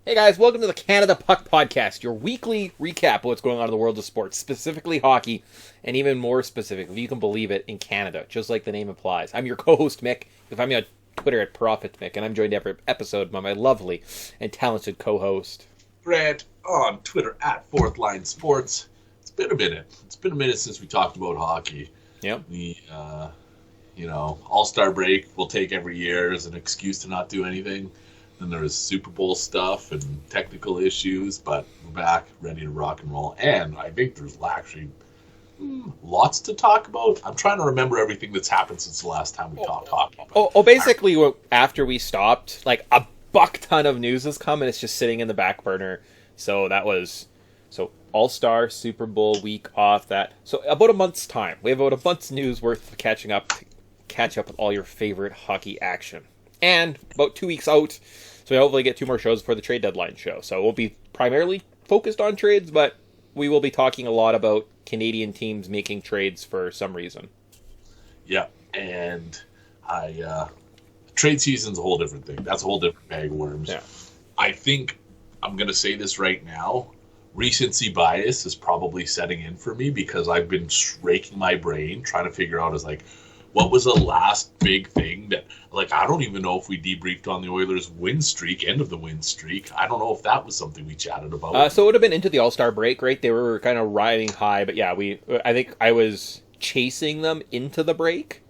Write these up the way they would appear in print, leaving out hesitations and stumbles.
Hey guys, welcome to the Canada Puck Podcast, your weekly recap of what's going on in the world of sports, specifically hockey, and even more specific, if you can believe it, in Canada, just like the name implies. I'm your co-host, Mick. You can find me on Twitter at ProfitMick, and I'm joined every episode by my lovely and talented co-host, Grant, on Twitter at Fourth Line Sports. It's been a minute. It's been a minute since we talked about hockey. Yep. The, All-Star break we'll take every year as an excuse to not do anything. Then there was Super Bowl stuff and technical issues, but we're back, ready to rock and roll. And I think there's actually lots to talk about. I'm trying to remember everything that's happened since the last time we talked hockey. Basically, after we stopped, like, a buck ton of news has come, and it's just sitting in the back burner. So that was... So, All-Star, Super Bowl, week off, that... So, about a month's time. We have about a month's news worth of catch up with all your favorite hockey action. And about 2 weeks out, so we hopefully get 2 more shows for the trade deadline show. So we'll be primarily focused on trades, but we will be talking a lot about Canadian teams making trades for some reason. Yeah, and trade season's a whole different thing. That's a whole different bag of worms. Yeah. I think I'm going to say this right now. Recency bias is probably setting in for me because I've been raking my brain trying to figure out what was the last big thing that, I don't even know if we debriefed on the Oilers' win streak, end of the win streak. I don't know if that was something we chatted about. So it would have been into the All-Star break, right? They were kind of riding high, but yeah, I think I was chasing them into the break,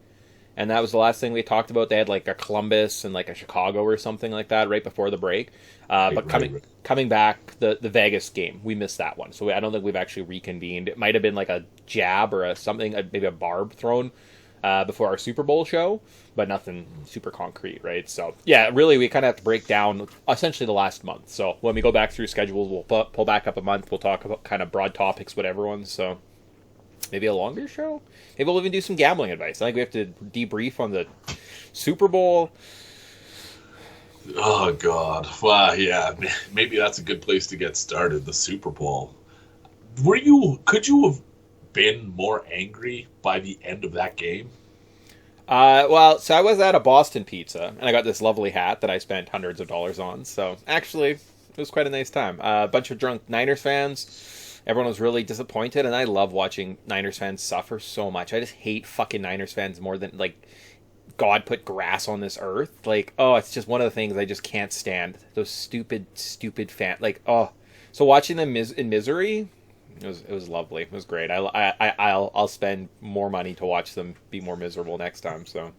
and that was the last thing we talked about. They had like a Columbus and like a Chicago or something like that right before the break. Coming back, the Vegas game, we missed that one. So I don't think we've actually reconvened. It might have been like a jab or maybe a barb thrown before our Super Bowl show, but nothing super concrete, right? So, yeah, really, we kind of have to break down essentially the last month. So, when we go back through schedules, we'll pull back up a month. We'll talk about kind of broad topics with everyone. So, maybe a longer show? Maybe we'll even do some gambling advice. I think we have to debrief on the Super Bowl. Oh, God. Well, yeah, maybe that's a good place to get started, the Super Bowl. Could you have been more angry by the end of that game? So I was at a Boston Pizza, and I got this lovely hat that I spent hundreds of dollars on. So, actually, it was quite a nice time. A bunch of drunk Niners fans. Everyone was really disappointed, and I love watching Niners fans suffer so much. I just hate fucking Niners fans more than, God put grass on this earth. It's just one of the things I just can't stand. Those stupid fans. So watching them in misery... It was lovely. It was great. I'll spend more money to watch them be more miserable next time. So,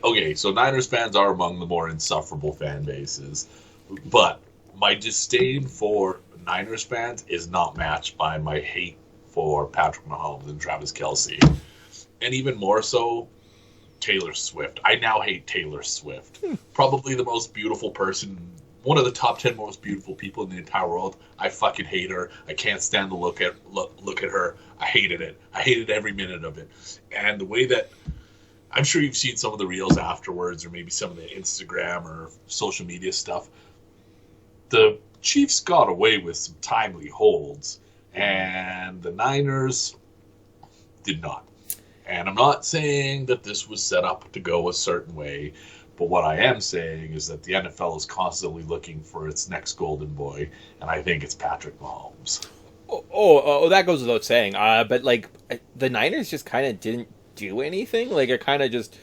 okay, so Niners fans are among the more insufferable fan bases, but my disdain for Niners fans is not matched by my hate for Patrick Mahomes and Travis Kelce, and even more so, Taylor Swift. I now hate Taylor Swift. Probably the most beautiful person. One of the top 10 most beautiful people in the entire world. I fucking hate her. I can't stand to look at her. I hated it. I hated every minute of it. And the way that I'm sure you've seen some of the reels afterwards, or maybe some of the Instagram or social media stuff. The Chiefs got away with some timely holds, and the Niners did not. And I'm not saying that this was set up to go a certain way. But what I am saying is that the NFL is constantly looking for its next golden boy, and I think it's Patrick Mahomes. Oh, that goes without saying. But the Niners just kind of didn't do anything. It kind of just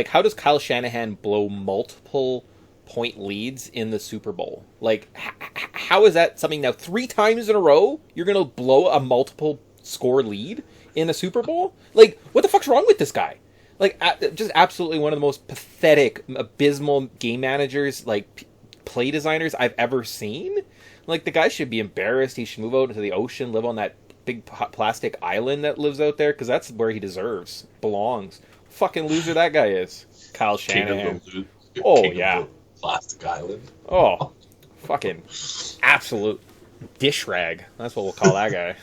how does Kyle Shanahan blow multiple point leads in the Super Bowl? How is that something now? 3 times in a row, you're gonna blow a multiple score lead in a Super Bowl? What the fuck's wrong with this guy? Just absolutely one of the most pathetic, abysmal game managers, play designers I've ever seen. The guy should be embarrassed. He should move out into the ocean, live on that big plastic island that lives out there, because that's where he belongs. Fucking loser that guy is. Kyle Shanahan. Yeah. Plastic island. Oh, fucking absolute dish rag. That's what we'll call that guy.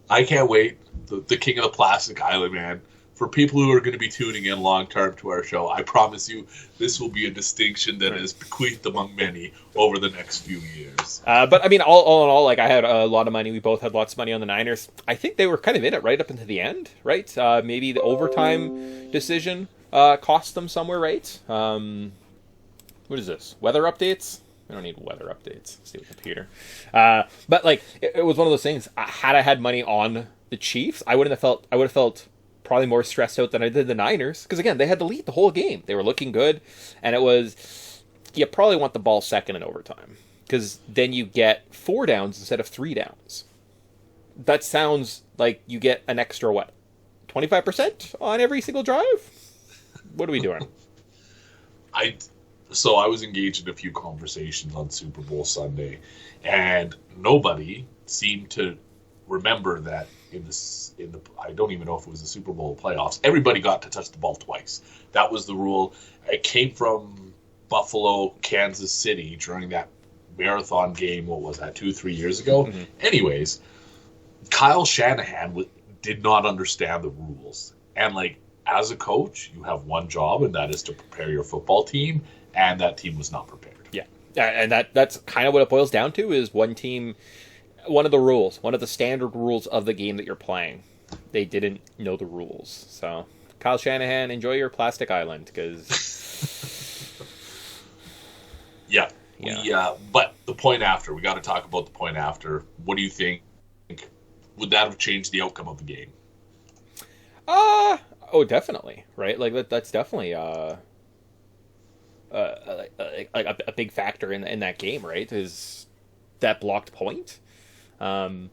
I can't wait. The king of the plastic island, man. For people who are going to be tuning in long-term to our show, I promise you this will be a distinction that is bequeathed among many over the next few years. But, I mean, all in all, I had a lot of money. We both had lots of money on the Niners. I think they were kind of in it right up into the end, right? Maybe the overtime decision cost them somewhere, right? What is this? Weather updates? I don't need weather updates. Stupid computer. But like, it was one of those things. Had I had money on the Chiefs, I would have felt probably more stressed out than I did the Niners, because again, they had the lead the whole game. They were looking good, and it was, you probably want the ball second in overtime, because then you get 4 downs instead of 3 downs. That sounds like you get an extra, what, 25% on every single drive? What are we doing? So I was engaged in a few conversations on Super Bowl Sunday, and nobody seemed to remember that in the I don't even know if it was the Super Bowl playoffs, everybody got to touch the ball twice. That was the rule. It came from Buffalo, Kansas City during that marathon game. What was that, 2-3 years ago? Mm-hmm. Anyways, Kyle Shanahan did not understand the rules, and like, as a coach, you have one job, and that is to prepare your football team, and that team was not prepared. Yeah, and that's kind of what it boils down to, is one team, one of the rules, one of the standard rules of the game that you're playing, they didn't know the rules. So, Kyle Shanahan, enjoy your plastic island, because... yeah. But the point after, we got to talk about the point after. What do you think? Would that have changed the outcome of the game? Oh, definitely, right? Like that's definitely like a big factor in that game, right? Is that blocked point? I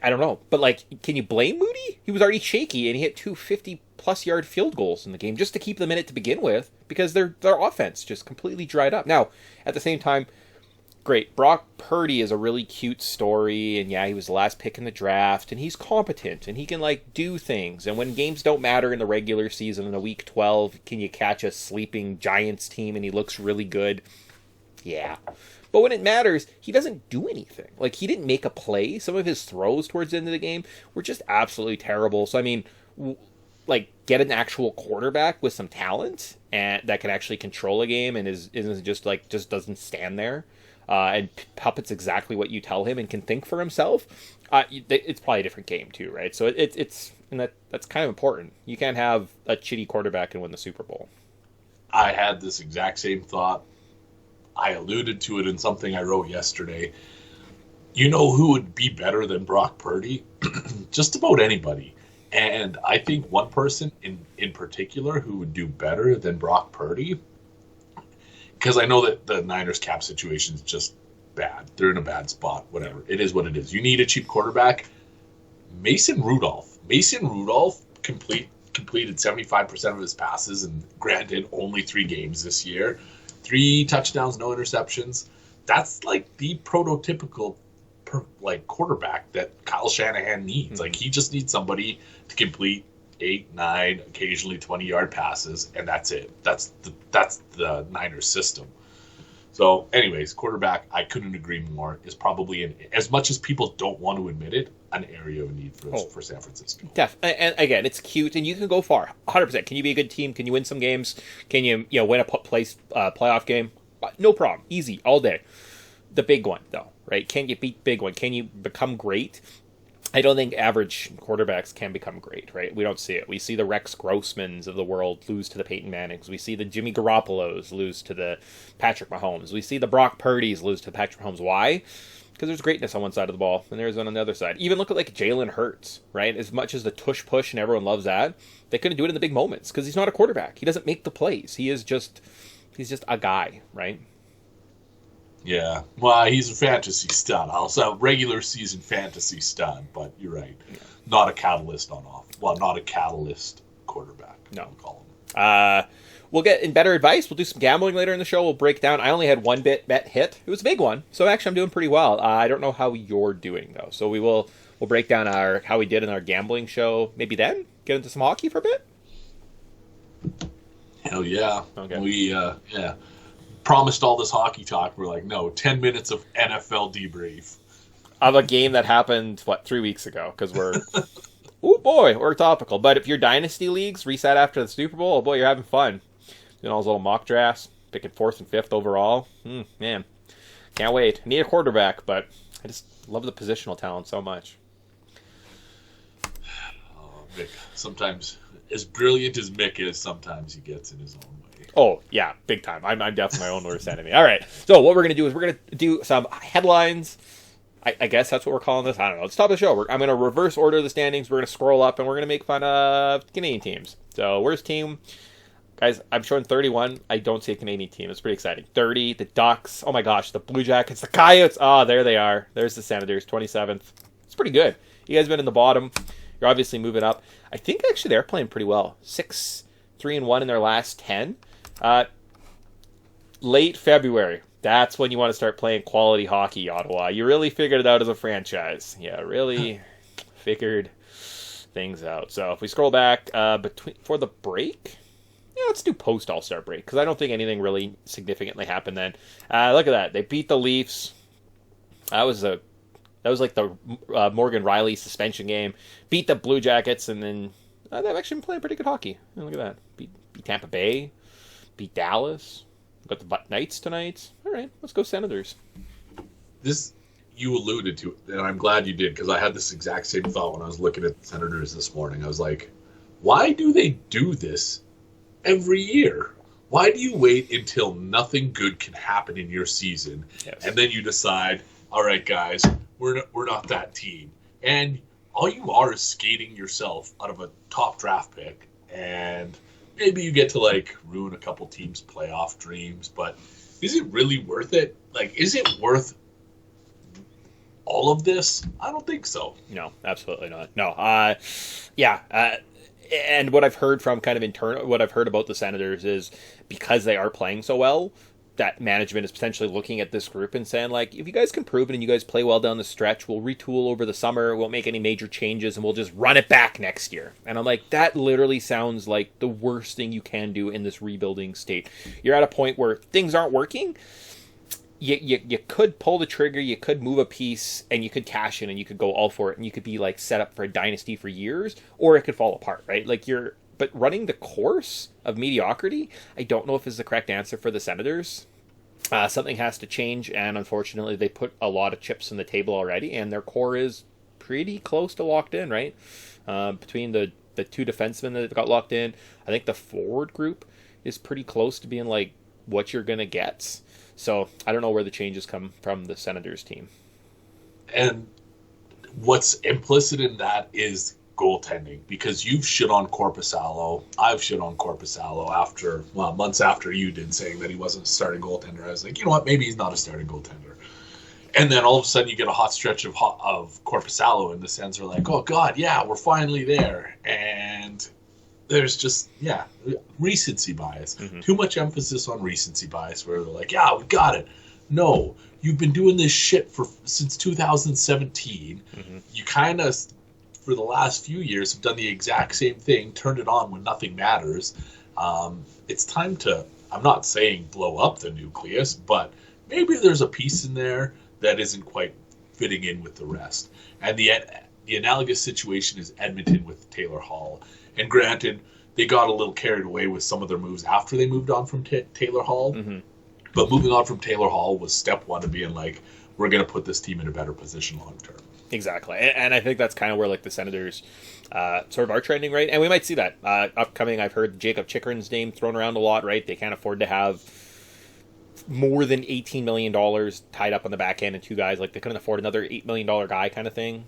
don't know, but like, can you blame Moody? He was already shaky, and he hit 2 50-plus yard field goals in the game just to keep them in it to begin with, because their offense just completely dried up. Now, at the same time, great, Brock Purdy is a really cute story, and yeah, he was the last pick in the draft, and he's competent, and he can like do things. And when games don't matter in the regular season, in a week 12, can you catch a sleeping Giants team and he looks really good? Yeah. But when it matters, he doesn't do anything. Like, he didn't make a play. Some of his throws towards the end of the game were just absolutely terrible. So, I mean, like, get an actual quarterback with some talent and that can actually control a game and isn't just doesn't stand there and puppets exactly what you tell him and can think for himself. It's probably a different game too, right? So it's and that's kind of important. You can't have a shitty quarterback and win the Super Bowl. I had this exact same thought. I alluded to it in something I wrote yesterday. You know who would be better than Brock Purdy? Just about anybody. And I think one person in particular who would do better than Brock Purdy, because I know that the Niners cap situation is just bad. They're in a bad spot, whatever. It is what it is. You need a cheap quarterback. Mason Rudolph completed 75% of his passes, and granted, only 3 games this year. 3 touchdowns, no interceptions. That's like the prototypical quarterback that Kyle Shanahan needs. Mm-hmm. Like, he just needs somebody to complete 8, 9, occasionally 20-yard passes, and that's it. That's the Niners system. So, anyways, quarterback, I couldn't agree more, is probably, as much as people don't want to admit it, an area of need for San Francisco. And again, it's cute, and you can go far. 100%. Can you be a good team? Can you win some games? Can you win a playoff game? No problem. Easy, all day. The big one, though, right? Can you beat big one? Can you become great? I don't think average quarterbacks can become great, right? We don't see it. We see the Rex Grossmans of the world lose to the Peyton Mannings. We see the Jimmy Garoppolos lose to the Patrick Mahomes. We see the Brock Purdys lose to Patrick Mahomes. Why? Because there's greatness on one side of the ball, and there's one on the other side. Even look at like Jalen Hurts, right? As much as the tush push and everyone loves that, they couldn't do it in the big moments because he's not a quarterback. He doesn't make the plays. He's just a guy, right? Yeah, well, he's a fantasy stud. Also, regular season fantasy stud, but you're right. Yeah. Not a catalyst on off. Well, not a catalyst quarterback. No. We'll call him. We'll get in Bettor Advice. We'll do some gambling later in the show. We'll break down. I only had one bet hit. It was a big one, so actually I'm doing pretty well. I don't know how you're doing though, so we'll break down how we did in our gambling show. Maybe then get into some hockey for a bit. Hell yeah! Okay. We promised all this hockey talk. We're like, no, 10 minutes of NFL debrief of a game that happened 3 weeks ago, because we're oh boy, we're topical. But if your dynasty leagues reset after the Super Bowl, oh boy, you're having fun doing all those little mock drafts, picking 4th and 5th overall. Man, can't wait. Need a quarterback, but I just love the positional talent so much. Mick, sometimes as brilliant as Mick is, sometimes he gets in his own way. Oh, yeah, big time. I'm definitely my own worst enemy. All right, so what we're going to do is we're going to do some headlines. I guess that's what we're calling this. I don't know. It's top of the show. I'm going to reverse order the standings. We're going to scroll up, and we're going to make fun of Canadian teams. So, worst team. Guys, I'm showing 31. I don't see a Canadian team. It's pretty exciting. 30, the Ducks. Oh, my gosh, the Blue Jackets, the Coyotes. Oh, there they are. There's the Senators, 27th. It's pretty good. You guys have been in the bottom. You're obviously moving up. I think, actually, they're playing pretty well. 6-3-1 in their last 10. Late February. That's when you want to start playing quality hockey, Ottawa. You really figured it out as a franchise. Yeah, really figured things out. So if we scroll back for the break, yeah, let's do post All-Star break because I don't think anything really significantly happened then. Look at that. They beat the Leafs. That was like the Morgan Riley suspension game. Beat the Blue Jackets, and then they've actually been playing pretty good hockey. Look at that. Beat Tampa Bay. Beat Dallas. Got the Knights tonight. All right, let's go Senators. This you alluded to, and I'm glad you did because I had this exact same thought when I was looking at the Senators this morning. I was like, why do they do this every year? Why do you wait until nothing good can happen in your season, and then you decide, all right, guys, we're not that team, and all you are is skating yourself out of a top draft pick, and maybe you get to like ruin a couple teams' playoff dreams, but is it really worth it? Like, is it worth all of this? I don't think so. No, absolutely not. No. And what I've heard from kind of what I've heard about the Senators is because they are playing so well, that management is potentially looking at this group and saying, like, if you guys can prove it and you guys play well down the stretch, we'll retool over the summer, we won't make any major changes, and we'll just run it back next year. And I'm like, that literally sounds like the worst thing you can do in this rebuilding state. You're at a point where things aren't working. You could pull the trigger, you could move a piece, and you could cash in, and you could go all for it, and you could be, like, set up for a dynasty for years, or it could fall apart, right? Like, but running the course of mediocrity, I don't know if is the correct answer for the Senators. Something has to change, and unfortunately, they put a lot of chips on the table already, and their core is pretty close to locked in, right? Between the two defensemen that got locked in, I think the forward group is pretty close to being like what you're going to get. So I don't know where the changes come from the Senators team. And what's implicit in that is goaltending, because you've shit on Korpisalo. I've shit on Korpisalo months after you did, saying that he wasn't a starting goaltender. I was like, you know what, maybe he's not a starting goaltender. And then all of a sudden you get a hot stretch of Korpisalo, and the Sens are like, oh God, yeah, we're finally there. And there's just, recency bias. Mm-hmm. Too much emphasis on recency bias, where they're like, yeah, we got it. No, you've been doing this shit since 2017. Mm-hmm. You kind of, for the last few years, have done the exact same thing, turned it on when nothing matters. It's time to, I'm not saying blow up the nucleus, but maybe there's a piece in there that isn't quite fitting in with the rest. And the analogous situation is Edmonton with Taylor Hall. And granted, they got a little carried away with some of their moves after they moved on from Taylor Hall. Mm-hmm. But moving on from Taylor Hall was step one to being like, we're going to put this team in a better position long term. Exactly. And I think that's kind of where like the Senators sort of are trending, right? And we might see that. Upcoming, I've heard Jacob Chikrin's name thrown around a lot, right? They can't afford to have more than $18 million tied up on the back end and two guys. Like, they couldn't afford another $8 million guy kind of thing.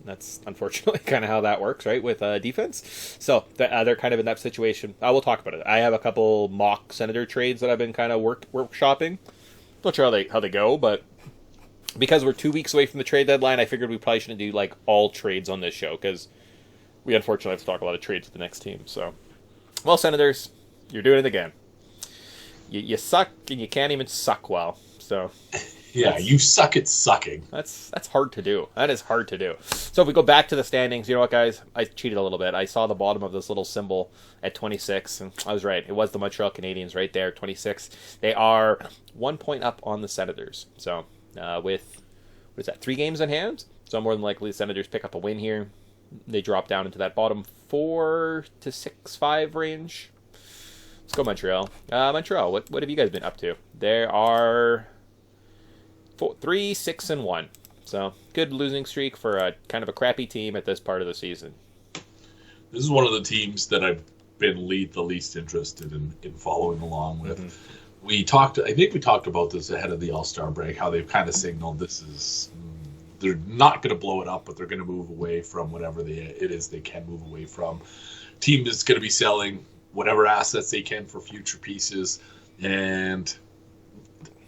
That's unfortunately kind of how that works, right, with defense. So they're kind of in that situation. We'll talk about it. I have a couple mock Senator trades that I've been kind of workshopping. Not sure how they go, but because we're 2 weeks away from the trade deadline, I figured we probably shouldn't do like all trades on this show, because we unfortunately have to talk a lot of trades with the next team. So, well, Senators, you're doing it again. You suck, and you can't even suck well. So. Yeah, you suck at sucking. That's hard to do. That is hard to do. So if we go back to the standings, you know what, guys? I cheated a little bit. I saw the bottom of this little symbol at 26, and I was right. It was the Montreal Canadiens right there, 26. They are 1 point up on the Senators. So with, what is that, 3 games in hand? So more than likely the Senators pick up a win here. They drop down into that bottom 4 to 6-5 range. Let's go Montreal. Montreal, what have you guys been up to? There are 3-6-1. So good losing streak for a kind of a crappy team at this part of the season. This is one of the teams that I've been the least interested in following along with. I think we talked about this ahead of the All-Star break, how they've kind of signaled they're not going to blow it up, but they're going to move away from whatever it is they can move away from. Team is going to be selling whatever assets they can for future pieces. And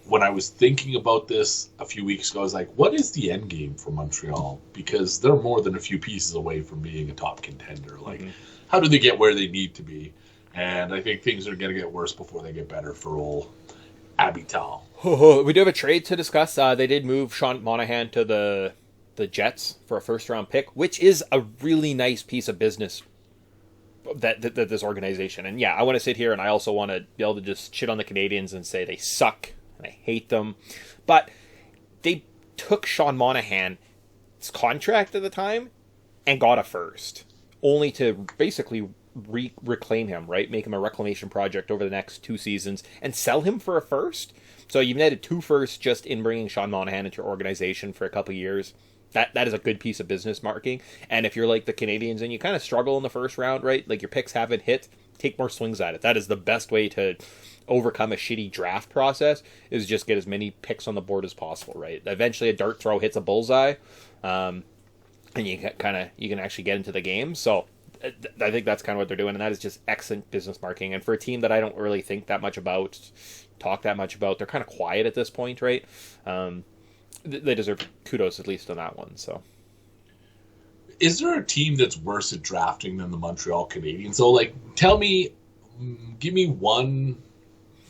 when I was thinking about this a few weeks ago, I was like, what is the end game for Montreal? Because they're more than a few pieces away from being a top contender. Like, how do they get where they need to be? And I think things are going to get worse before they get better for old Abital. We do have a trade to discuss. They did move Sean Monahan to the Jets for a first-round pick, which is a really nice piece of business that this organization. And yeah, I want to sit here and I also want to be able to just shit on the Canadians and say they suck and I hate them. But they took Sean Monahan's contract at the time and got a first, only to basically reclaim him, right? Make him a reclamation project over the next 2 seasons and sell him for a first. So you've netted 2 firsts just in bringing Sean Monahan into your organization for a couple of years. That is a good piece of business marketing. And if you're like the Canadians and you kind of struggle in the first round, right? Like your picks haven't hit, take more swings at it. That is the best way to overcome a shitty draft process, is just get as many picks on the board as possible, right? Eventually a dart throw hits a bullseye, and you can actually get into the game. So I think that's kind of what they're doing, and that is just excellent business marketing. And for a team that I don't really think that much about, talk that much about, they're kind of quiet at this point, right? They deserve kudos at least on that one. So, is there a team that's worse at drafting than the Montreal Canadiens? So, like, give me one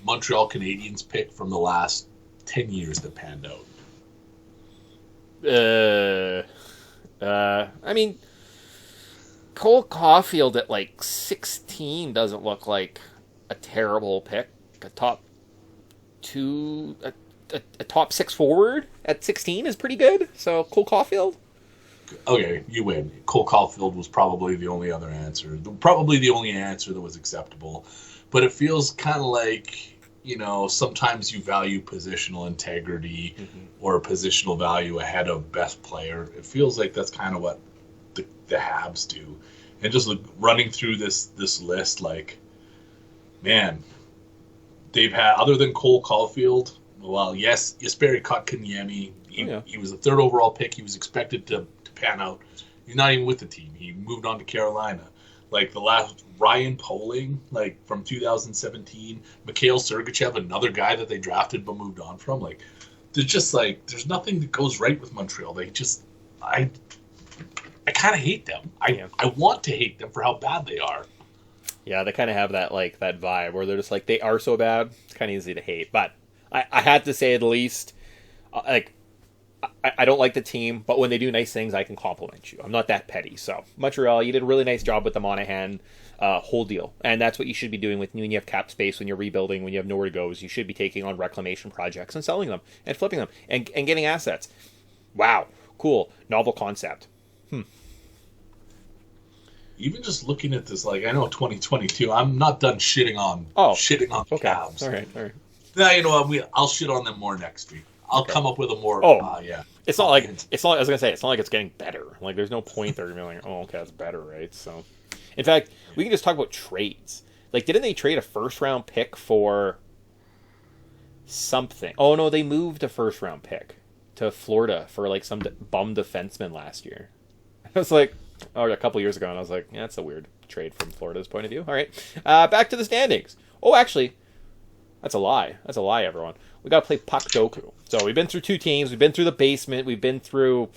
Montreal Canadiens pick from the last 10 years that panned out. I mean, Cole Caulfield at like 16 doesn't look like a terrible pick. A top 6 forward at 16 is pretty good. So Cole Caulfield. Okay, you win. Cole Caulfield was probably the only other answer. Probably the only answer that was acceptable. But it feels kind of like, sometimes you value positional integrity or positional value ahead of best player. It feels like that's kind of what the Habs do. And just running through this list, like, man, they've had, other than Cole Caulfield, well, yes, Jesperi Kotkaniemi, he was a 3rd overall pick. He was expected to pan out. He's not even with the team. He moved on to Carolina. Like the last Ryan Poling, like from 2017, Mikhail Sergachev, another guy that they drafted but moved on from. Like, there's nothing that goes right with Montreal. They just, I kind of hate them. I want to hate them for how bad they are. Yeah, they kind of have that vibe where they're just like, they are so bad, it's kind of easy to hate. But I had to say at least, I don't like the team, but when they do nice things, I can compliment you. I'm not that petty. So, Montreal, you did a really nice job with the Monahan whole deal. And that's what you should be doing when you have cap space, when you're rebuilding, when you have nowhere to go. You should be taking on reclamation projects and selling them and flipping them and getting assets. Wow, cool, novel concept. Even just looking at this, like, I know 2022, I'm not done shitting on the Cavs. All right. Now, you know what? I'll shit on them more next week. I'll come up with a more. It's not like I was gonna say, it's not like it's getting better. Like, there's no point there being like, oh, okay, that's better, right? So, in fact, we can just talk about trades. Like, didn't they trade a 1st-round pick for something? Oh no, they moved a 1st-round pick to Florida for like some bum defenseman last year. I was like, a couple years ago, and I was like, yeah, that's a weird trade from Florida's point of view. All right, back to the standings. Oh, actually, that's a lie. That's a lie, everyone. We got to play puck doku. So we've been through 2 teams. We've been through the basement. We've been through,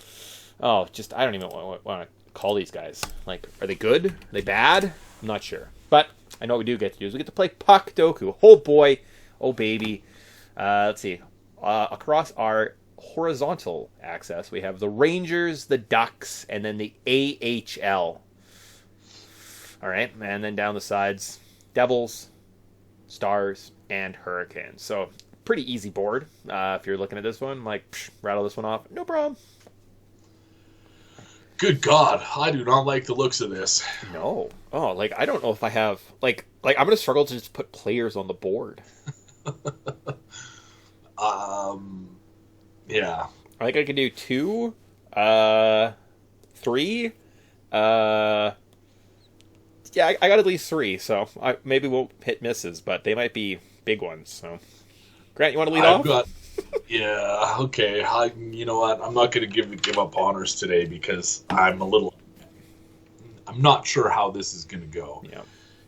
I don't even want to call these guys. Like, are they good? Are they bad? I'm not sure. But I know what we do get to do is we get to play puck doku. Oh, boy. Oh, baby. Let's see. Across our horizontal axis, we have the Rangers, the Ducks, and then the AHL. All right. And then down the sides, Devils, Stars, and Hurricanes. So, pretty easy board. If you're looking at this one, rattle this one off. No problem. Good God, I do not like the looks of this. No. Oh, I don't know if I have, I'm going to struggle to just put players on the board. Yeah. I think I can do 2, 3, Yeah, I got at least 3, so maybe we'll hit misses, but they might be big ones. So, Grant, you want to lead off? Yeah, okay. You know what? I'm not going to give up honors today because I'm not sure how this is going to go. Yeah.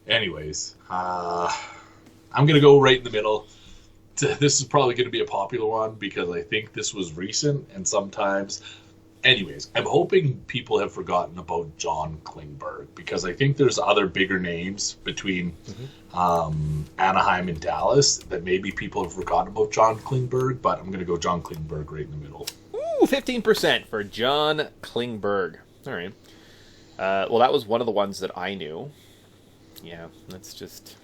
Anyways, I'm going to go right in the middle. This is probably going to be a popular one because I think this was recent and sometimes... Anyways, I'm hoping people have forgotten about John Klingberg because I think there's other bigger names between Anaheim and Dallas that maybe people have forgotten about John Klingberg, but I'm going to go John Klingberg right in the middle. Ooh, 15% for John Klingberg. All right. Well, that was one of the ones that I knew. Yeah, that's just...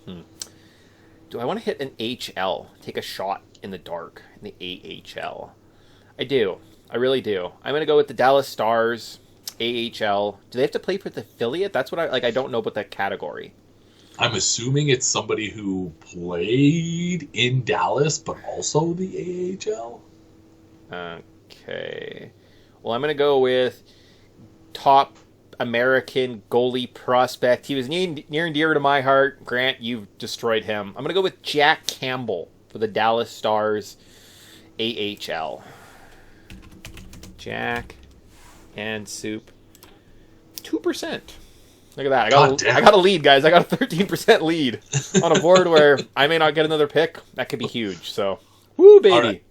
Do I want to hit an HL? Take a shot in the dark in the AHL? I do. I really do. I'm going to go with the Dallas Stars, AHL. Do they have to play for the affiliate? That's what I don't know about that category. I'm assuming it's somebody who played in Dallas, but also the AHL. Okay. Well, I'm going to go with top American goalie prospect. He was near and dear to my heart. Grant, you've destroyed him. I'm going to go with Jack Campbell for the Dallas Stars, AHL. Jack and Soup. 2%. Look at that. I got a lead, guys. I got a 13% lead on a board where I may not get another pick. That could be huge. So, woo, baby. Right.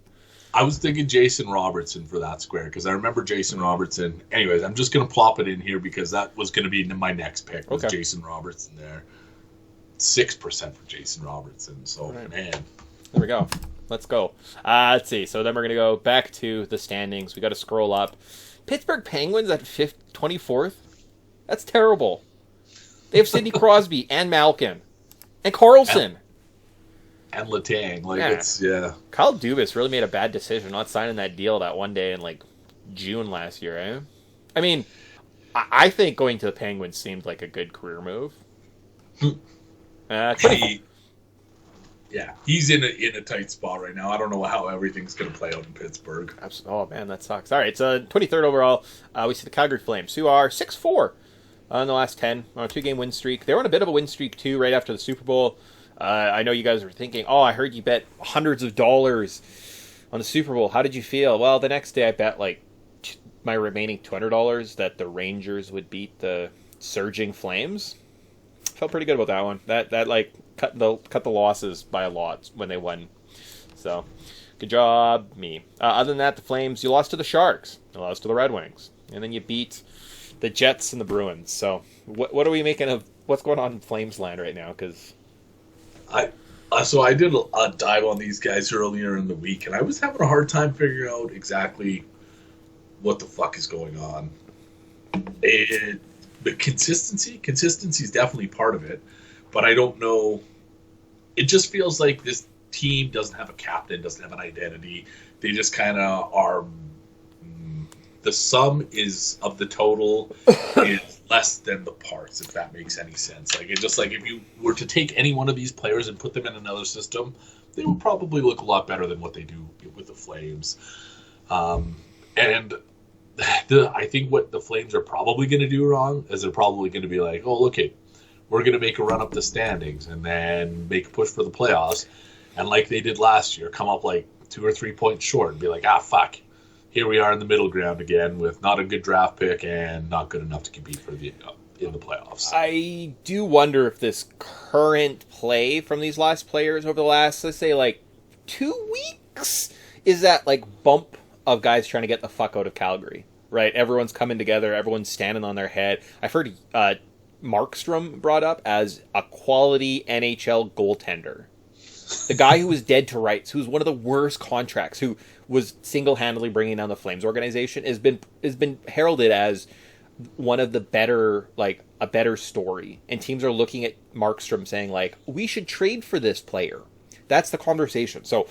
I was thinking Jason Robertson for that square because I remember Jason Robertson. Anyways, I'm just going to plop it in here because that was going to be my next pick was Jason Robertson there. 6% for Jason Robertson. So, right. Man. There we go. Let's go. Let's see. So then we're going to go back to the standings. We got to scroll up. Pittsburgh Penguins at 24th. That's terrible. They have Sidney Crosby and Malkin and Carlson. And Letang. Kyle Dubas really made a bad decision not signing that deal that one day in June last year, eh? I mean, I think going to the Penguins seemed like a good career move. Yeah, he's in a tight spot right now. I don't know how everything's going to play out in Pittsburgh. Oh, man, that sucks. All right, it's 23rd overall. We see the Calgary Flames, who are 6-4 in the last 10 on a 2-game win streak. They were on a bit of a win streak, too, right after the Super Bowl. I know you guys were thinking, I heard you bet hundreds of dollars on the Super Bowl. How did you feel? Well, the next day I bet, my remaining $200 that the Rangers would beat the surging Flames. Felt pretty good about that one. That cut the losses by a lot when they won. So, good job, me. Other than that, the Flames, you lost to the Sharks. You lost to the Red Wings. And then you beat the Jets and the Bruins. So, what are we making of what's going on in Flames land right now? Because I did a dive on these guys earlier in the week, and I was having a hard time figuring out exactly what the fuck is going on. The consistency is definitely part of it, but I don't know. It just feels like this team doesn't have a captain, doesn't have an identity. They just kind of are. The sum of the total is less than the parts, if that makes any sense. If you were to take any one of these players and put them in another system, they would probably look a lot better than what they do with the Flames. And I think what the Flames are probably going to do wrong is they're probably going to be like, oh, look, we're going to make a run up the standings and then make a push for the playoffs. And like they did last year, come up 2 or 3 points short and be like, fuck. Here we are in the middle ground again with not a good draft pick and not good enough to compete for in the playoffs. I do wonder if this current play from these last players over the last, let's say, 2 weeks is that bump of guys trying to get the fuck out of Calgary, right? Everyone's coming together. Everyone's standing on their head. I've heard Markstrom brought up as a quality NHL goaltender. The guy who was dead to rights, who's one of the worst contracts, who was single-handedly bringing down the Flames organization, has been heralded as one of the better, a better story. And teams are looking at Markstrom saying, we should trade for this player. That's the conversation. So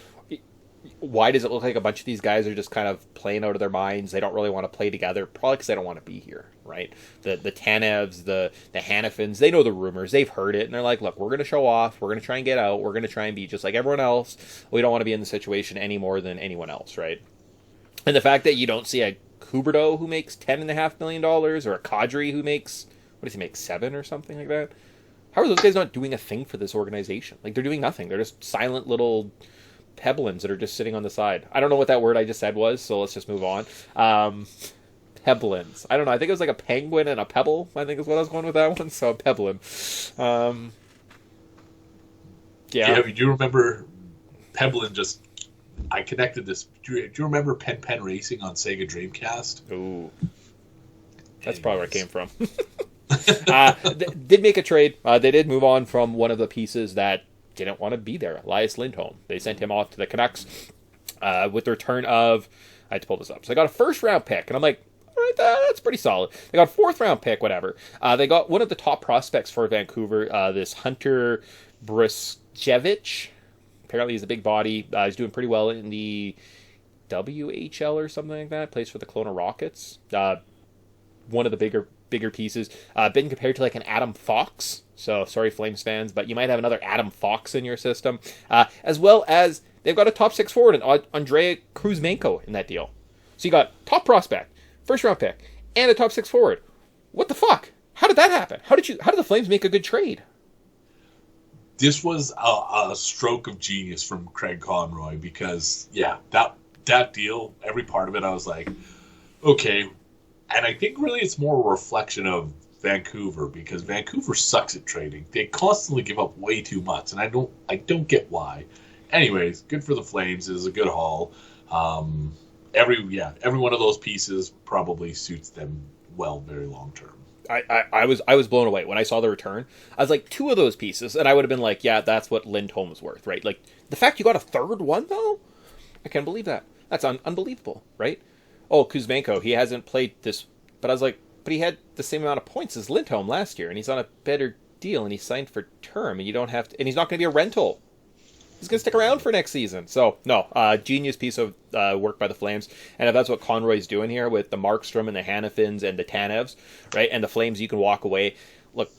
why does it look like a bunch of these guys are just kind of playing out of their minds? They don't really want to play together, probably because they don't want to be here, right? The Tanevs, the Hanifins, they know the rumors. They've heard it, and they're like, look, we're going to show off. We're going to try and get out. We're going to try and be just like everyone else. We don't want to be in the situation any more than anyone else, right? And the fact that you don't see a Huberdeau who makes $10.5 million or a Kadri who makes, does he make, 7 or something like that? How are those guys not doing a thing for this organization? Like, they're doing nothing. They're just silent little pebblins that are just sitting on the side. I don't know what that word I just said was, so let's just move on. Pebblins. I don't know. I think it was like a penguin and a pebble, I think is what I was going with that one. So, pebblin. Yeah, do you remember Pebblin just... I connected this... Do you remember Pen Racing on Sega Dreamcast? Ooh. That's probably where it came from. They did make a trade. They did move on from one of the pieces that didn't want to be there, Elias Lindholm. They sent him off to the Canucks with the return of... I had to pull this up. So they got a first-round pick, and I'm like, all right, that's pretty solid. They got a fourth-round pick, whatever. They got one of the top prospects for Vancouver, this Hunter Brzezicki. Apparently he's a big body. He's doing pretty well in the WHL or something like that. Plays for the Kelowna Rockets. One of the bigger pieces. Been compared to like an Adam Fox. So, sorry, Flames fans, but you might have another Adam Fox in your system. As well as they've got a top 6 forward, Andrei Kuzmenko, in that deal. So you got top prospect, first-round pick, and a top 6 forward. What the fuck? How did that happen? How did the Flames make a good trade? This was a stroke of genius from Craig Conroy because, yeah, that deal, every part of it, I was like, okay. And I think really it's more a reflection of Vancouver because Vancouver sucks at trading. They constantly give up way too much, and I don't get why. Anyways, good for the Flames. It was a good haul. Every one of those pieces probably suits them well very long term. I was blown away when I saw the return. I was like, 2 of those pieces, and I would have been like, yeah, that's what Lindholm is worth, right? Like, the fact you got a third one, though? I can't believe that. That's unbelievable, right? Oh, Kuzmenko, he hasn't played this, but I was like, but he had the same amount of points as Lindholm last year, and he's on a better deal, and he signed for term, and you don't have to, and he's not going to be a rental. He's going to stick around for next season. So, no, genius piece of work by the Flames. And if that's what Conroy's doing here with the Markstrom and the Hanifins and the Tanevs, right, and the Flames, you can walk away. Look,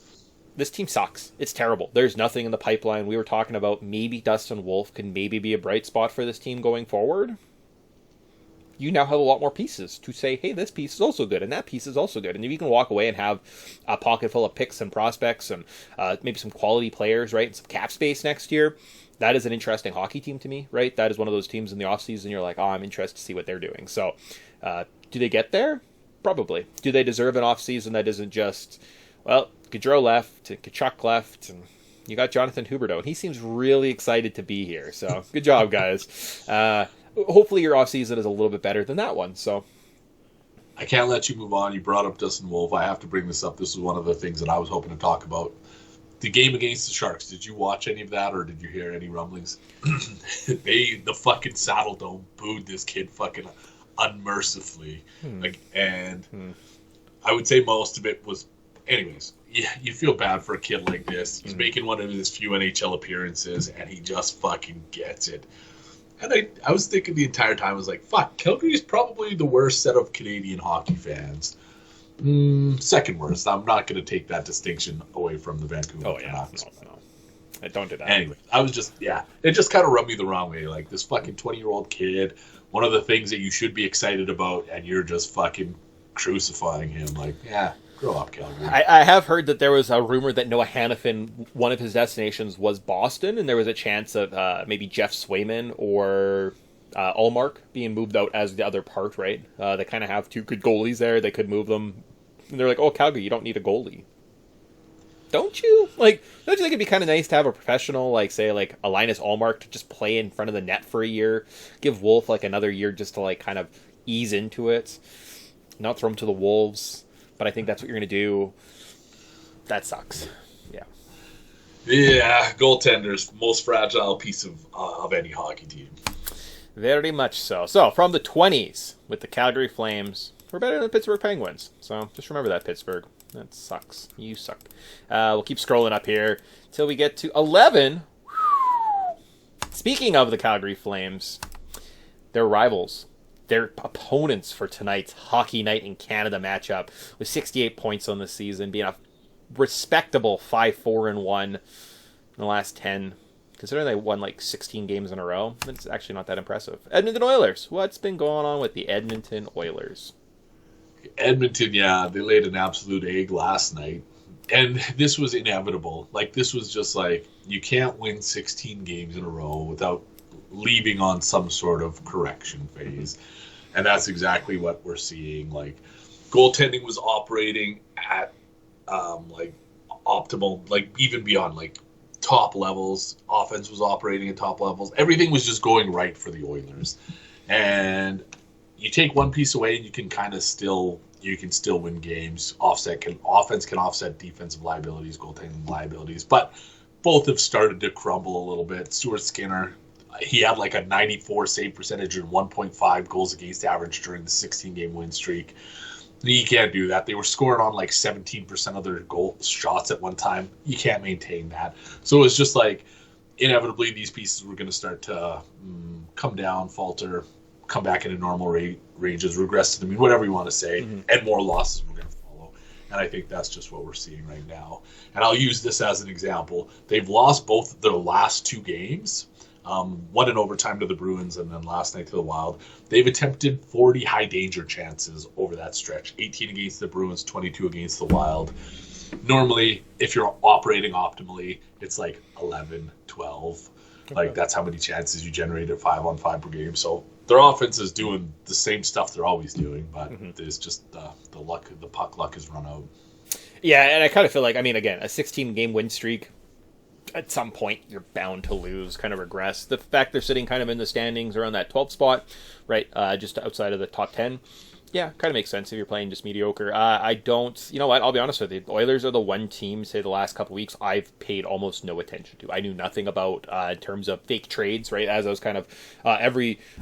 this team sucks. It's terrible. There's nothing in the pipeline. We were talking about maybe Dustin Wolf can maybe be a bright spot for this team going forward. You now have a lot more pieces to say, hey, this piece is also good, and that piece is also good. And if you can walk away and have a pocket full of picks and prospects and maybe some quality players, right, and some cap space next year, that is an interesting hockey team to me, right? That is one of those teams in the offseason you're like, oh, I'm interested to see what they're doing. So, do they get there? Probably. Do they deserve an offseason that isn't just, well, Gaudreau left, Kachuk left, and you got Jonathan Huberdeau, and he seems really excited to be here. So, good job, guys. Hopefully your offseason is a little bit better than that one. So, I can't let you move on. You brought up Dustin Wolf. I have to bring this up. This is one of the things that I was hoping to talk about. The game against the Sharks, did you watch any of that, or did you hear any rumblings? The fucking Saddle Dome booed this kid fucking unmercifully. I would say most of it was... Anyways, yeah, you feel bad for a kid like this. He's making one of his few NHL appearances, and he just fucking gets it. And I was thinking the entire time, I was like, fuck, Calgary is probably the worst set of Canadian hockey fans. Second worst. I'm not going to take that distinction away from the Vancouver Canucks. No. I don't do that. Anyway, I was just, it just kind of rubbed me the wrong way. Like, this fucking 20-year-old kid, one of the things that you should be excited about, and you're just fucking crucifying him. Like, grow up, Calgary. I have heard that there was a rumor that Noah Hanifin, one of his destinations was Boston, and there was a chance of maybe Jeff Swayman or Ullmark being moved out as the other part, right? They kind of have 2 good goalies there. They could move them. And they're like, oh, Calgary, you don't need a goalie. Don't you? Like, don't you think it'd be kind of nice to have a professional, like, say, like, a Linus Ullmark to just play in front of the net for a year? Give Wolf, like, another year just to, like, kind of ease into it. Not throw him to the Wolves. But I think that's what you're going to do. That sucks. Yeah. Yeah, goaltenders, most fragile piece of any hockey team. Very much so. So, from the 20s, with the Calgary Flames, we're better than the Pittsburgh Penguins. So, just remember that, Pittsburgh. That sucks. You suck. We'll keep scrolling up here till we get to 11. Speaking of the Calgary Flames, their rivals, their opponents for tonight's Hockey Night in Canada matchup, with 68 points on the season, being a respectable 5-4-1 in the last 10. Considering they won like 16 games in a row, it's actually not that impressive. Edmonton Oilers. What's been going on with the Edmonton Oilers? Edmonton, they laid an absolute egg last night. And this was inevitable. Like, this was just like, you can't win 16 games in a row without leaving on some sort of correction phase. And that's exactly what we're seeing. Like, goaltending was operating at, like, optimal, like, even beyond, like, top levels. Offense was operating at top levels. Everything was just going right for the Oilers. And you take one piece away and you can kind of still win games. Offense can offset defensive liabilities, goaltending liabilities, but both have started to crumble a little bit. Stuart Skinner, he had like a 94 save percentage and 1.5 goals against average during the 16-game win streak. You can't do that. They were scoring on like 17% of their goal shots at one time. You can't maintain that. So it was just like, inevitably these pieces were going to start to come down, falter, come back into normal ranges, regress to the mean, whatever you want to say, and more losses were going to follow. And I think that's just what we're seeing right now. And I'll use this as an example. They've lost both of their last two games, one in overtime to the Bruins and then last night to the Wild. They've attempted 40 high-danger chances over that stretch, 18 against the Bruins, 22 against the Wild. Normally, if you're operating optimally, it's like 11, 12. Like, that's how many chances you generate at 5-on-5 per game. So their offense is doing the same stuff they're always doing, but there's just the puck luck has run out. Yeah, and I kind of feel like, I mean, again, a 16-game win streak, at some point you're bound to lose, kind of regress. The fact they're sitting kind of in the standings around that 12th spot, right, just outside of the top 10, yeah, kind of makes sense if you're playing just mediocre. I don't, you know what, I'll be honest with you, the Oilers are the one team, say the last couple weeks, I've paid almost no attention to. I knew nothing about in terms of fake trades, right, as I was kind of, I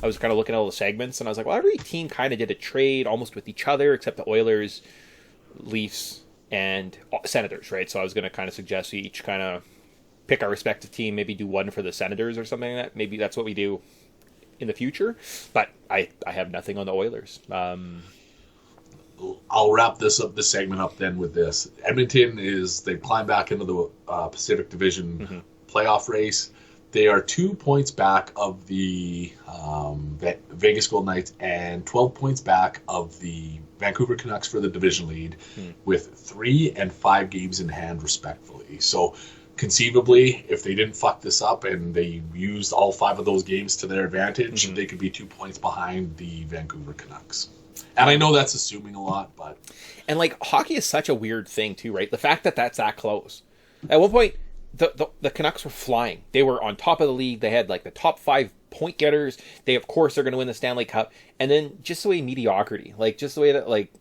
was kind of looking at all the segments, and I was like, well, every team kind of did a trade almost with each other, except the Oilers, Leafs, and Senators, right, so I was going to kind of suggest we each kind of pick our respective team, maybe do one for the Senators or something like that. Maybe that's what we do in the future, but I have nothing on the Oilers. I'll wrap this segment up then with this. Edmonton they climb back into the Pacific Division playoff race. They are 2 points back of the Vegas Golden Knights and 12 points back of the Vancouver Canucks for the division lead, with 3 and 5 games in hand respectively. So conceivably, if they didn't fuck this up and they used all 5 of those games to their advantage, they could be 2 points behind the Vancouver Canucks. And I know that's assuming a lot, but... And, like, hockey is such a weird thing, too, right? The fact that that's that close. At one point, the Canucks were flying. They were on top of the league. They had, like, the top 5 point getters. They, of course, are going to win the Stanley Cup. And then just the way mediocrity, like, just the way that, like,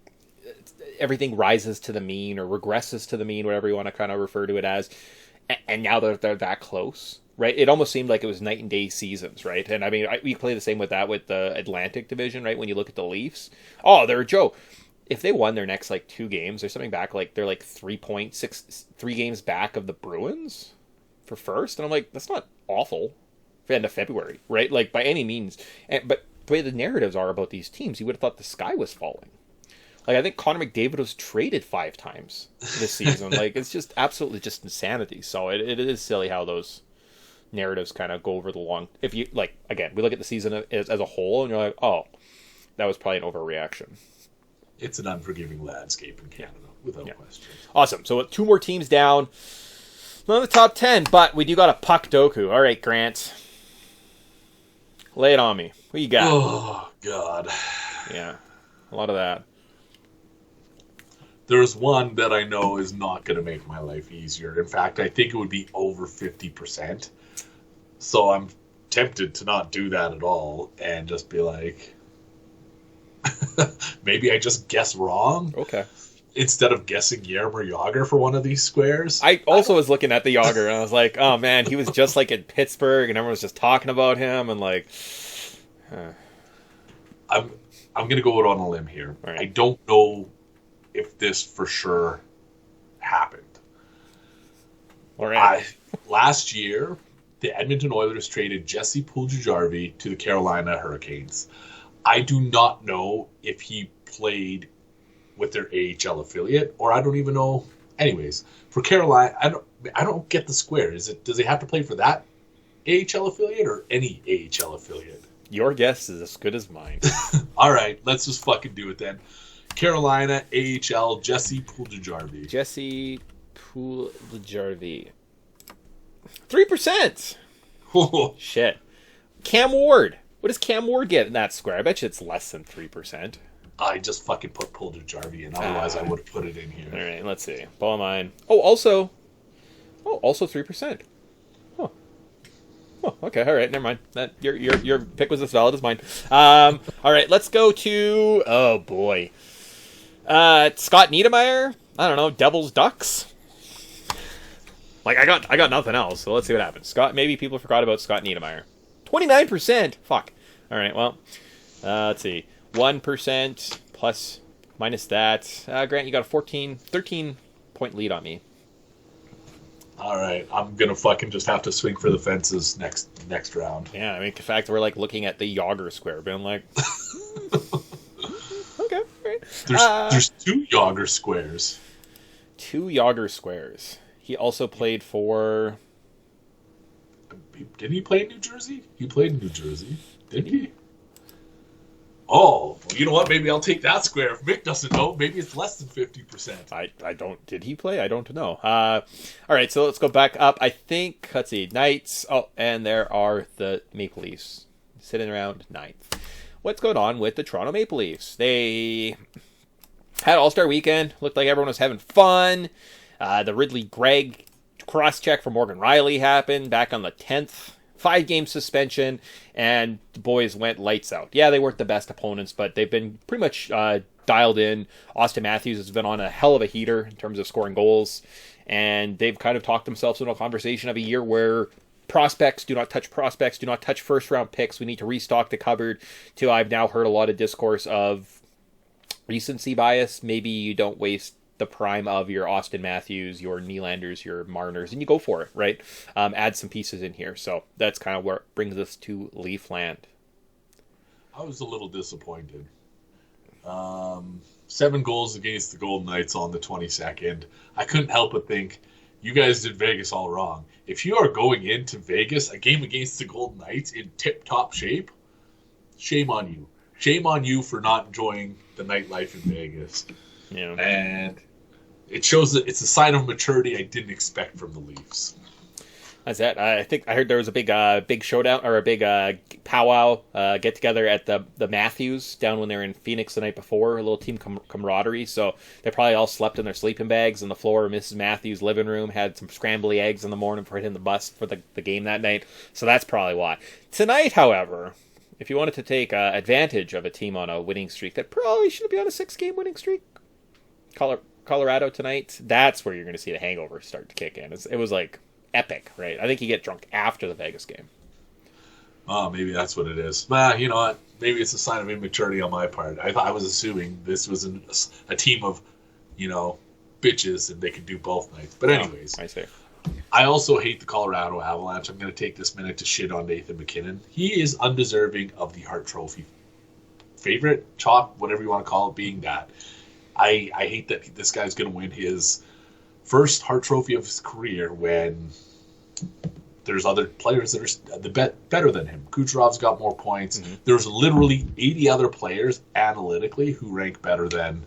everything rises to the mean or regresses to the mean, whatever you want to kind of refer to it as. And now they're that close, right? It almost seemed like it was night and day seasons, right? And I mean, we play the same with that with the Atlantic Division, right? When you look at the Leafs, oh, they're a joke. If they won their next like 2 games, they're something back, like they're like 3 games back of the Bruins for first, and I'm like, that's not awful for end of February, right? Like by any means. But the way the narratives are about these teams, you would have thought the sky was falling. Like, I think Connor McDavid was traded 5 times this season. Like, it's just absolutely just insanity. So it is silly how those narratives kind of go over the long... If you, like, again, we look at the season as a whole, and you're like, oh, that was probably an overreaction. It's an unforgiving landscape in Canada, without question. Awesome. So 2 more teams down. Not in the top 10, but we do got a puck doku. All right, Grant. Lay it on me. What you got? Oh, God. Yeah, a lot of that. There's one that I know is not going to make my life easier. In fact, I think it would be over 50%. So I'm tempted to not do that at all and just be like, maybe I just guess wrong. Okay. Instead of guessing Jaromir Jagr for one of these squares. I also was looking at the Jagr and I was like, oh man, he was just like in Pittsburgh and everyone was just talking about him and like... I'm going to go out on a limb here. Right. I don't know if this for sure happened. All right. Last year, the Edmonton Oilers traded Jesse Puljujarvi to the Carolina Hurricanes. I do not know if he played with their AHL affiliate, or I don't even know. Anyways, for Carolina, I don't get the square. Does he have to play for that AHL affiliate or any AHL affiliate? Your guess is as good as mine. All right, let's just fucking do it then. Carolina, AHL, Jesse Puljujarvi. Jesse Puljujarvi. 3%! Shit. Cam Ward. What does Cam Ward get in that square? I bet you it's less than 3%. I just fucking put Puljujarvi in. Otherwise, I would have put it in here. All right, let's see. Ball mine. Also 3%. Oh, okay. All right, never mind. That your pick was as valid as mine. All right, let's go to Scott Niedermayer. I don't know, Devils Ducks. Like I got nothing else. So let's see what happens. Maybe people forgot about Scott Niedermayer. 29%. Fuck. All right. Well, let's see. 1% plus minus that. Grant, you got a 13 point lead on me. All right, I'm gonna fucking just have to swing for the fences next round. Yeah, I mean, the fact that we're like looking at the Yager square, being like, okay, great. There's 2 Yager squares. 2 Yager squares. He also played for. Didn't he play in New Jersey? He played in New Jersey, didn't he? Oh, well, you know what? Maybe I'll take that square. If Mick doesn't know, maybe it's less than 50%. I don't. Did he play? I don't know. All right, so let's go back up. I think. Let's see. Knights. Oh, and there are the Maple Leafs sitting around 9th. What's going on with the Toronto Maple Leafs? They had All-Star Weekend. Looked like everyone was having fun. The Ridley Gregg cross-check for Morgan Riley happened back on the 10th. 5-game suspension, and the boys went lights out. Yeah, they weren't the best opponents, but they've been pretty much dialed in. Austin Matthews has been on a hell of a heater in terms of scoring goals, and they've kind of talked themselves into a conversation of a year where prospects, do not touch first-round picks. We need to restock the cupboard. I've now heard a lot of discourse of recency bias. Maybe you don't waste the prime of your Austin Matthews, your Nylanders, your Marners, and you go for it, right? Add some pieces in here. So that's kind of where it brings us to Leafland. I was a little disappointed. 7 goals against the Golden Knights on the 22nd. I couldn't help but think, you guys did Vegas all wrong. If you are going into Vegas, a game against the Golden Knights in tip-top shape, shame on you. Shame on you for not enjoying the nightlife in Vegas. Yeah. And it shows that it's a sign of maturity I didn't expect from the Leafs. That's it. I think I heard there was a big showdown or a big powwow get together at the Matthews down when they were in Phoenix the night before. A little team camaraderie. So they probably all slept in their sleeping bags on the floor of Mrs. Matthews' living room. Had some scrambly eggs in the morning for hitting the bus for the game that night. So that's probably why. Tonight, however, if you wanted to take advantage of a team on a winning streak that probably should be on a 6-game winning streak, Colorado tonight, that's where you're going to see the hangover start to kick in. It was like epic, right? I think you get drunk after the Vegas game. Oh, maybe that's what it is. Well, you know what? Maybe it's a sign of immaturity on my part. I was assuming this was a team of, bitches and they could do both nights. But anyways, I see. I also hate the Colorado Avalanche. I'm going to take this minute to shit on Nathan MacKinnon. He is undeserving of the Hart Trophy. Favorite, chalk, whatever you want to call it, being that. I hate that this guy's going to win his first Hart Trophy of his career when there's other players that are better than him. Kucherov's got more points. Mm-hmm. There's literally 80 other players analytically who rank better than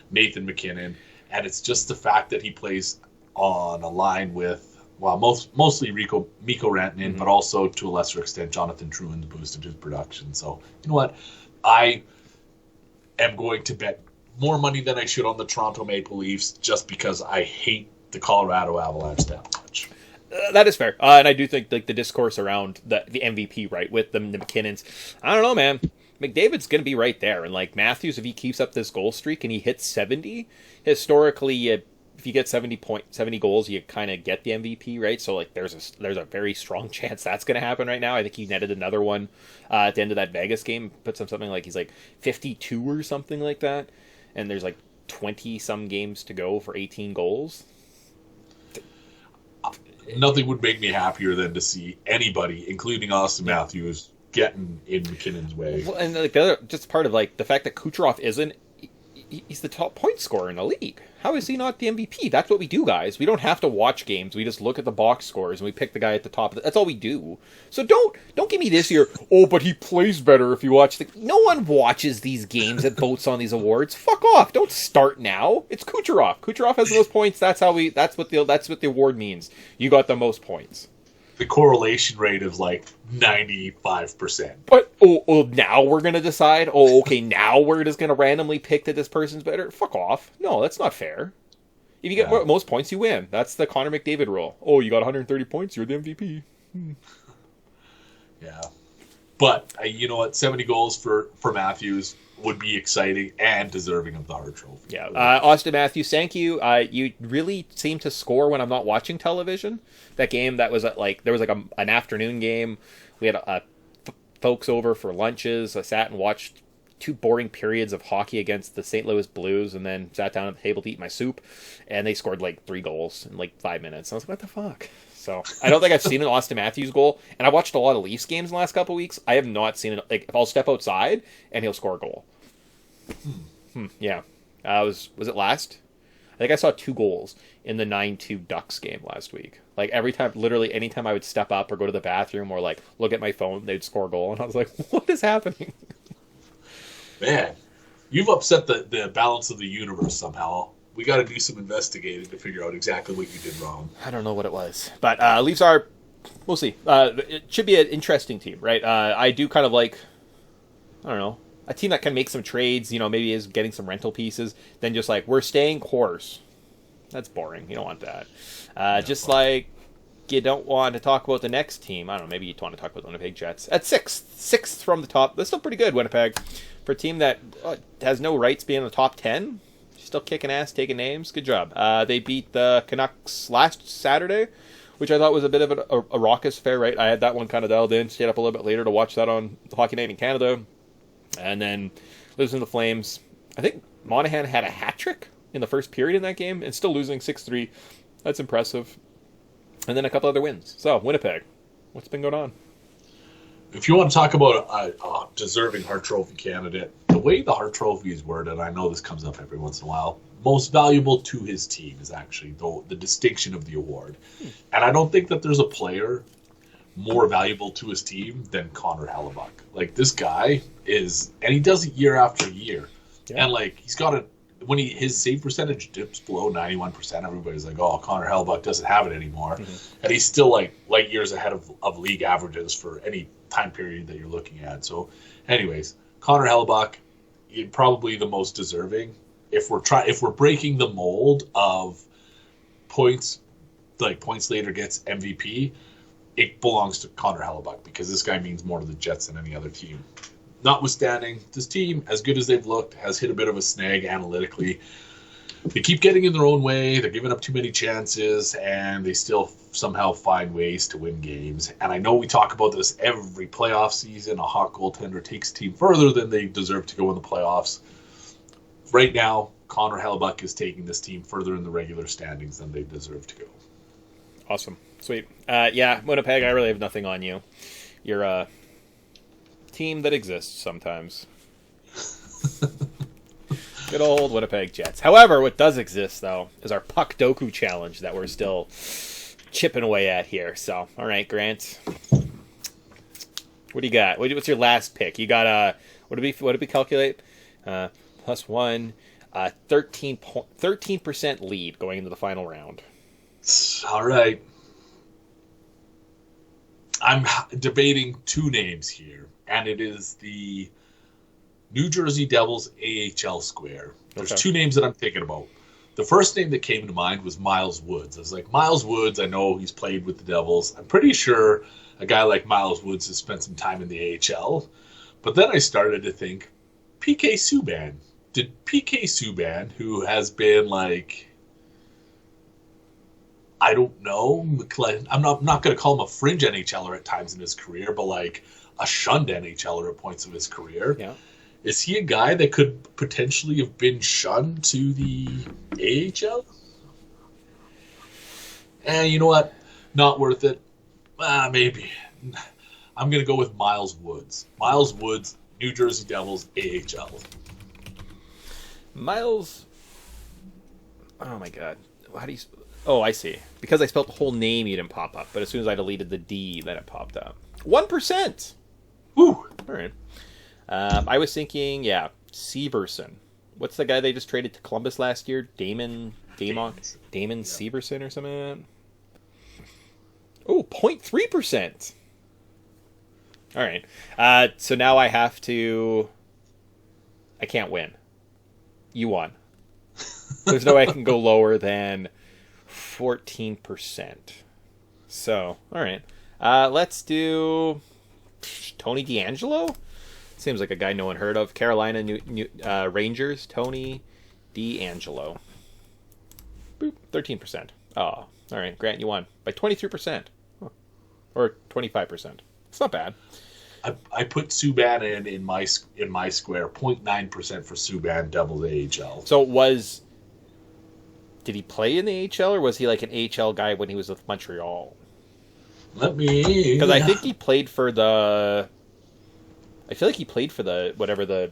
Nathan MacKinnon, and it's just the fact that he plays on a line with, mostly Mikko Rantanen, mm-hmm. but also to a lesser extent Jonathan Drouin boosted his production. So, you know what? I am going to bet more money than I should on the Toronto Maple Leafs just because I hate the Colorado Avalanche that much. That is fair. And I do think like the discourse around the MVP, right, with the McKinnons, I don't know, man. McDavid's going to be right there. And like Matthews, if he keeps up this goal streak and he hits 70, historically, if you get 70 goals, you kind of get the MVP, right? So like there's a very strong chance that's going to happen right now. I think he netted another one at the end of that Vegas game, puts him something like he's like 52 or something like that. And there's like 20-some games to go for 18 goals. Nothing would make me happier than to see anybody, including Austin Matthews, getting in McKinnon's way. Well, and like the other, just part of like the fact that Kucherov isn't, he's the top point scorer in the league. How is he not the MVP? That's what we do, guys. We don't have to watch games. We just look at the box scores and we pick the guy at the top. That's all we do. So don't give me this here. Oh, but he plays better if you watch the. No one watches these games that votes on these awards. Fuck off! Don't start now. It's Kucherov. Kucherov has the most points. That's what the award means. You got the most points. The correlation rate is like 95%. But now we're gonna decide. Oh, okay, now we're just gonna randomly pick that this person's better. Fuck off! No, that's not fair. If you get most points, you win. That's the Connor McDavid rule. Oh, you got 130 points, you're the MVP. Yeah, but you know what? 70 goals for Matthews would be exciting and deserving of the Hart Trophy. Yeah, Austin Matthews, thank you. You really seem to score when I'm not watching television. That game that was there was an afternoon game. We had folks over for lunches. I sat and watched 2 boring periods of hockey against the St. Louis Blues, and then sat down at the table to eat my soup. And they scored 3 goals in 5 minutes. And I was like, what the fuck? So I don't think I've seen an Austin Matthews goal. And I watched a lot of Leafs games in the last couple of weeks. I have not seen it. If I'll step outside and he'll score a goal. Yeah. Was it last? I think I saw 2 goals in the 9-2 Ducks game last week. Every time, literally anytime I would step up or go to the bathroom or look at my phone, they'd score a goal. And I was like, what is happening? Man, you've upset the balance of the universe somehow. We got to do some investigating to figure out exactly what you did wrong. I don't know what it was. But Leafs are, we'll see. It should be an interesting team, right? I do kind of I don't know, a team that can make some trades, maybe is getting some rental pieces, then just we're staying course. That's boring. You don't want that. You don't want to talk about the next team. I don't know, maybe you want to talk about the Winnipeg Jets. At sixth from the top. That's still pretty good, Winnipeg. For a team that has no rights being in the top 10, still kicking ass, taking names. Good job. They beat the Canucks last Saturday, which I thought was a bit of a raucous affair, right? I had that one kind of dialed in, stayed up a little bit later to watch that on Hockey Night in Canada. And then losing the Flames. I think Monahan had a hat trick in the first period in that game and still losing 6-3. That's impressive. And then a couple other wins. So, Winnipeg, what's been going on? If you want to talk about a deserving Hart Trophy candidate, the way the Hart Trophy is worded, I know this comes up every once in a while, most valuable to his team is actually the distinction of the award. And I don't think that there's a player more valuable to his team than Connor Hellebuyck. This guy is, and he does it year after year. Yeah. And he's got when his save percentage dips below 91%, everybody's like, oh, Connor Hellebuyck doesn't have it anymore. Mm-hmm. And he's still light years ahead of league averages for any time period that you're looking at. So anyways, Connor Hellebuyck, probably the most deserving. If we're breaking the mold of points, points later gets MVP, it belongs to Connor Hellebuyck because this guy means more to the Jets than any other team. Notwithstanding, this team, as good as they've looked, has hit a bit of a snag analytically. They keep getting in their own way. They're giving up too many chances, and they still somehow find ways to win games. And I know we talk about this every playoff season. A hot goaltender takes a team further than they deserve to go in the playoffs. Right now, Connor Hellebuyck is taking this team further in the regular standings than they deserve to go. Awesome. Sweet. Yeah, Winnipeg, I really have nothing on you. You're a team that exists sometimes. Good old Winnipeg Jets. However, what does exist, though, is our Puck Doku challenge that we're still chipping away at here. So, all right, Grant. What do you got? What's your last pick? You got, what did we calculate? +1, 13% lead going into the final round. All right. I'm debating 2 names here, and it is the New Jersey Devils AHL square. There's 2 names that I'm thinking about. The first name that came to mind was Miles Woods. I was like, Miles Woods, I know he's played with the Devils. I'm pretty sure a guy like Miles Woods has spent some time in the AHL. But then I started to think, PK Subban. Did PK Subban, who has been I don't know. I'm not going to call him a fringe NHLer at times in his career, but a shunned NHLer at points of his career. Yeah. Is he a guy that could potentially have been shunned to the AHL? You know what? Not worth it. Maybe. I'm going to go with Miles Woods. Miles Woods, New Jersey Devils, AHL. Miles. Oh my god. How do you? Oh, I see. Because I spelled the whole name, you didn't pop up. But as soon as I deleted the D, then it popped up. 1%. Woo! All right. I was thinking, Severson. What's the guy they just traded to Columbus last year? Damon Severson or something like that? Oh, 0.3%. All right. So now I have to... I can't win. You won. There's no way I can go lower than 14%. So, all right. Let's do Tony DeAngelo. Seems like a guy no one heard of. Carolina Rangers, Tony DeAngelo. Boop, 13%. Oh, all right. Grant, you won by 23%. Huh. Or 25%. It's not bad. I put Subban in my square, 0.9% for Subban, double the AHL. So did he play in the AHL, or was he like an AHL guy when he was with Montreal? Because I think he played for the... I feel like he played for the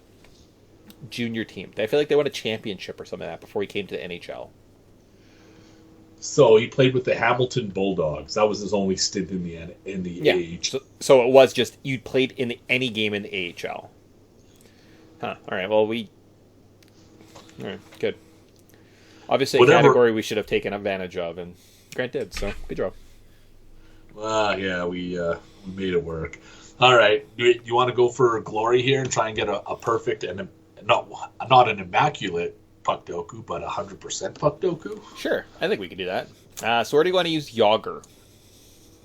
junior team. I feel like they won a championship or something like that before he came to the NHL. So he played with the Hamilton Bulldogs. That was his only stint in the AHL. So it was just you played in any game in the AHL. Huh. All right. Well, all right. Good. Obviously, a category we should have taken advantage of, and Grant did. So good job. Yeah, we made it work. All right. Do you want to go for glory here and try and get a perfect and not an immaculate puck doku, but 100% puck doku? Sure, I think we can do that. So where do you want to use Yager?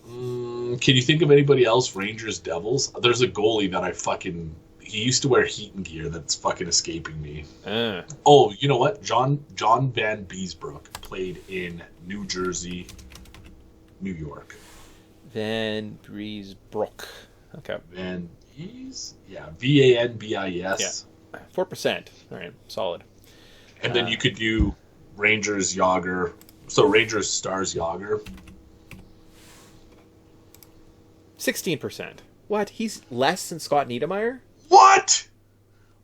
Can you think of anybody else? Rangers, Devils? There's a goalie that he used to wear Heaton gear that's fucking escaping me. Oh, you know what? John Van Beesbrook played in New Jersey, New York. Van Beesbrook. Okay. Van Bees? Yeah, VANBIS. Yeah. 4%. All right, solid. And then you could do Rangers Yager. So Rangers Stars Yager. 16%. What? He's less than Scott Niedermayer? What?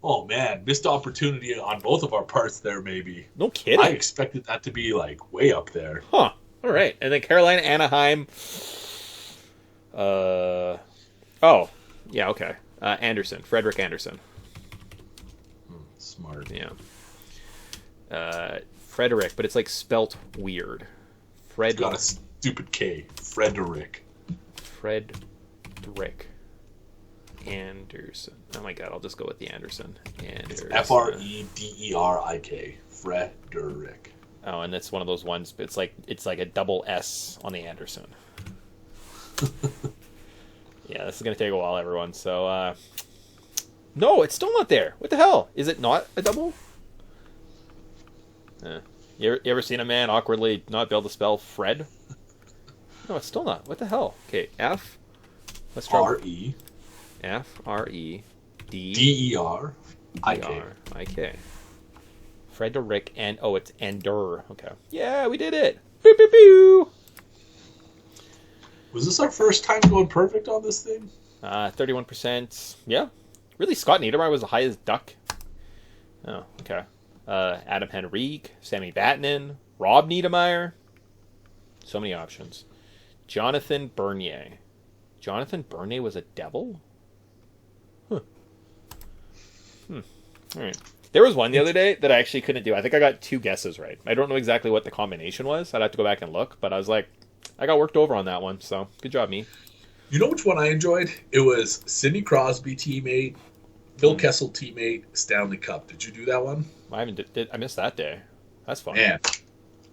Oh man, missed opportunity on both of our parts there. Maybe. No kidding. I expected that to be like way up there. Huh. All right. And then Carolina, Anaheim. Oh, yeah. Okay. Anderson, Frederick Anderson. Smart. Yeah. Frederick, but it's like spelt weird. It's got a stupid K. Frederick Anderson. Oh my god, I'll just go with the Anderson. It's F-R-E-D-E-R-I-K. Frederick. Oh, and it's one of those ones. It's like a double S on the Anderson. Yeah, this is gonna take a while, everyone. So, no, it's still not there. What the hell? Is it not a double? You ever seen a man awkwardly not be able to spell Fred? No, it's still not. What the hell? Okay, F. Let's try. R-E. F-R-E-D-E-R-I-K. Frederick and... Oh, it's Ender. Okay. Yeah, we did it. Pew, pew, pew. Was this our first time going perfect on this thing? 31%. Yeah. Really, Scott Niedermayer was the highest duck. Oh, okay. Adam Henrique, Sammy Vatanen, Rob Niedermayer. So many options. Jonathan Bernier. Jonathan Bernier was a devil? Huh. All right. There was one the other day that I actually couldn't do. I think I got 2 guesses right. I don't know exactly what the combination was. I'd have to go back and look, but I was like, I got worked over on that one, so good job, me. You know which one I enjoyed? It was Sidney Crosby teammate, Phil Kessel teammate, Stanley Cup. Did you do that one? I missed that day. That's fun. Man,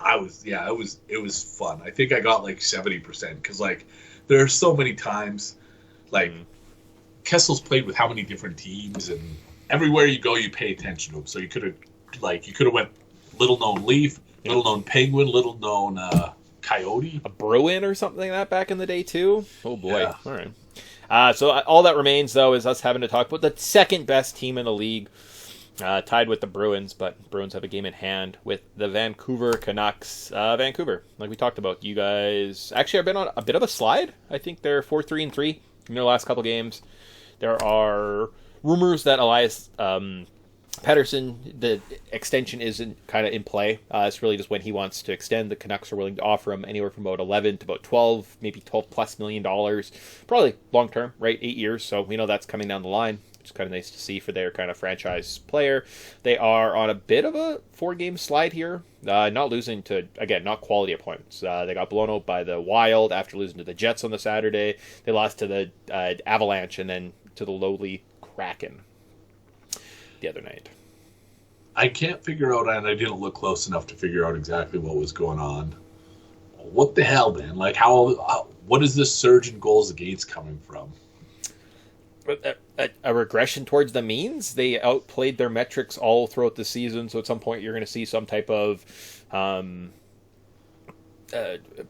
it was fun. I think I got like 70% because like there are so many times like Kessel's played with how many different teams, and everywhere you go you pay attention to him. So you could have went little known Leaf, little known Penguin, little known Coyote, a Bruin or something like that back in the day too. Oh boy. Yeah. All right. So all that remains though is us having to talk about the second best team in the league. Tied with the Bruins, but Bruins have a game in hand with the Vancouver Canucks. Vancouver, like we talked about, you guys actually have been on a bit of a slide. I think they're 4-3-3 in their last couple games. There are rumors that Elias Pettersson, the extension isn't kind of in play. It's really just when he wants to extend. The Canucks are willing to offer him anywhere from about 11 to about 12, maybe 12 plus $million. Probably long term, right? 8 years. So we know that's coming down the line. It's kind of nice to see for their kind of franchise player. They are on a bit of a 4-game slide here. Not losing to, again, not quality opponents. They got blown out by the Wild after losing to the Jets on the Saturday. They lost to the Avalanche and then to the lowly Kraken the other night. I can't figure out, and I didn't look close enough to figure out exactly what was going on. What the hell, man? Like, what is this surge in goals against coming from? A regression towards the means. They outplayed their metrics all throughout the season, so at some point you're going to see some type of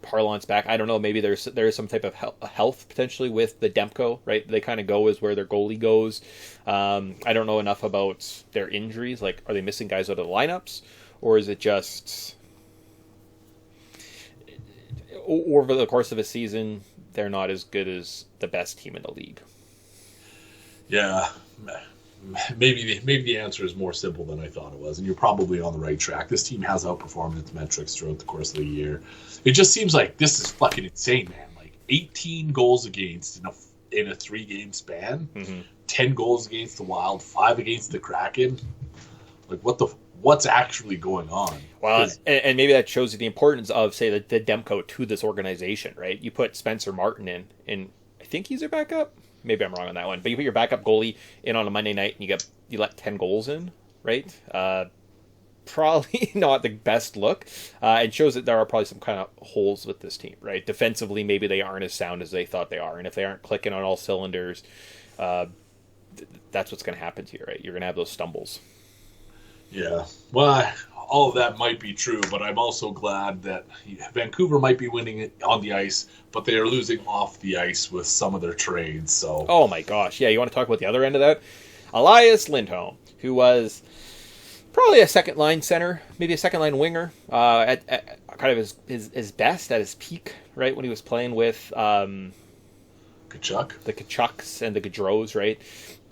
parlance back. I don't know, maybe there's some type of health potentially with the Demko, right? They kind of go as where their goalie goes. I don't know enough about their injuries. Like, are they missing guys out of the lineups, or is it just over the course of a season they're not as good as the best team in the league? Yeah, maybe the answer is more simple than I thought it was, and you're probably on the right track. This team has outperformed its metrics throughout the course of the year. It just seems like this is fucking insane, man. Like 18 goals against in a 3-game span, 10 goals against the Wild, 5 against the Kraken. Like what's actually going on? Well, and maybe that shows you the importance of, say, the Demko to this organization, right? You put Spencer Martin in, and I think he's their backup. Maybe I'm wrong on that one, but you put your backup goalie in on a Monday night and you let 10 goals in, right? Probably not the best look. It shows that there are probably some kind of holes with this team, right? Defensively, maybe they aren't as sound as they thought they are, and if they aren't clicking on all cylinders, that's what's going to happen to you, right? You're going to have those stumbles. Yeah, well, all of that might be true, but I'm also glad that Vancouver might be winning it on the ice, but they are losing off the ice with some of their trades. So, oh my gosh, yeah, you want to talk about the other end of that? Elias Lindholm, who was probably a second line center, maybe a second line winger, at kind of his best, at his peak, right, when he was playing with Kachuk, the Kachucks and the Gaudreaus, right?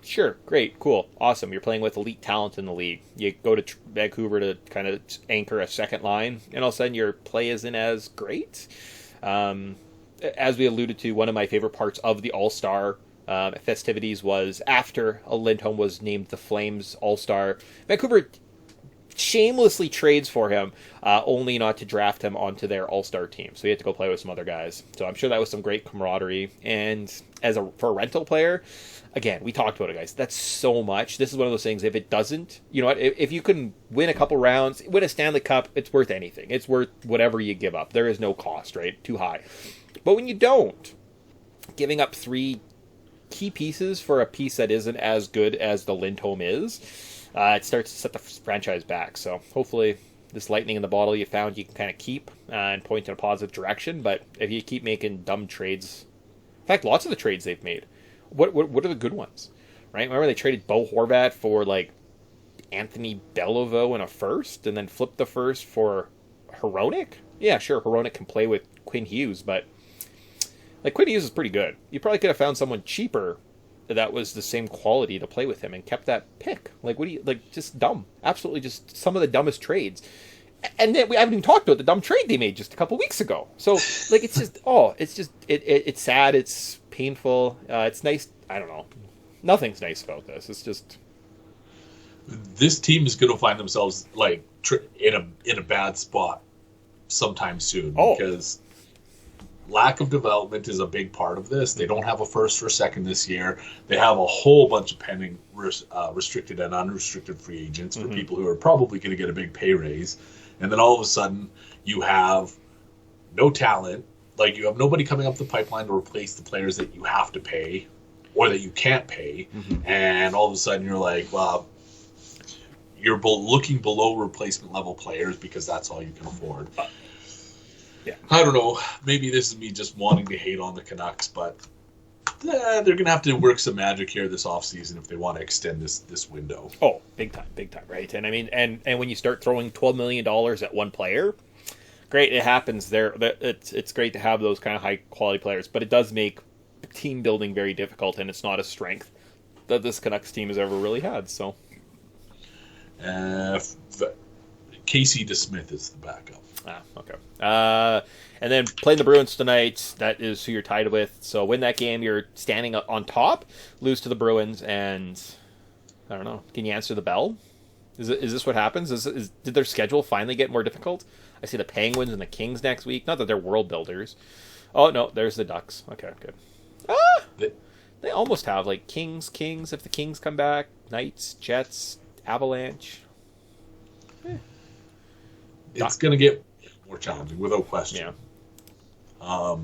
Sure, great, cool, awesome. You're playing with elite talent in the league. You go to Vancouver to kind of anchor a second line, and all of a sudden your play isn't as great. As we alluded to, one of my favorite parts of the All-Star festivities was after Lindholm was named the Flames All-Star. Vancouver shamelessly trades for him, only not to draft him onto their All-Star team. So he had to go play with some other guys. So I'm sure that was some great camaraderie. And for a rental player, again, we talked about it, guys. That's so much. This is one of those things, if it doesn't, you know what, if you can win a couple rounds, win a Stanley Cup, it's worth anything. It's worth whatever you give up. There is no cost, right? Too high. But when you don't, giving up 3 key pieces for a piece that isn't as good as the Lindholm is, it starts to set the franchise back. So hopefully this lightning in the bottle you found you can kind of keep and point in a positive direction. But if you keep making dumb trades, in fact, lots of the trades they've made, what are the good ones, right? Remember they traded Bo Horvat for like Anthony Beliveau in a first, and then flipped the first for Hronek? Yeah, sure, Hronek can play with Quinn Hughes, but like Quinn Hughes is pretty good. You probably could have found someone cheaper that was the same quality to play with him and kept that pick. Like, what do you, like, just dumb. Absolutely just some of the dumbest trades. And then we haven't even talked about the dumb trade they made just a couple weeks ago. So, like, it's just, it's sad, it's painful, it's nice, I don't know. Nothing's nice about this. It's just... This team is going to find themselves, like, in a bad spot sometime soon. Because lack of development is a big part of this. They don't have a first or second this year. They have a whole bunch of pending restricted and unrestricted free agents for people who are probably going to get a big pay raise. And then all of a sudden, you have no talent. Like, you have nobody coming up the pipeline to replace the players that you have to pay or that you can't pay. And all of a sudden, you're like, well, you're looking below replacement level players because that's all you can afford. Yeah. I don't know. Maybe this is me just wanting to hate on the Canucks, but they're going to have to work some magic here this offseason if they want to extend this window. Oh, big time, right? And I mean, and when you start throwing $12 million at one player, great, it happens there. It's great to have those kind of high-quality players, but it does make team building very difficult, and it's not a strength that this Canucks team has ever really had, so... Casey DeSmith is the backup. Okay. And then playing the Bruins tonight, that is who you're tied with. So win that game, you're standing on top, lose to the Bruins, and I don't know. Can you answer the bell? Is this what happens? Did their schedule finally get more difficult? I see the Penguins and the Kings next week. Not that they're world builders. Oh, no, there's the Ducks. Okay, good. They almost have, like, Kings, if the Kings come back, Knights, Jets, Avalanche. It's going to get more challenging, without question. Yeah.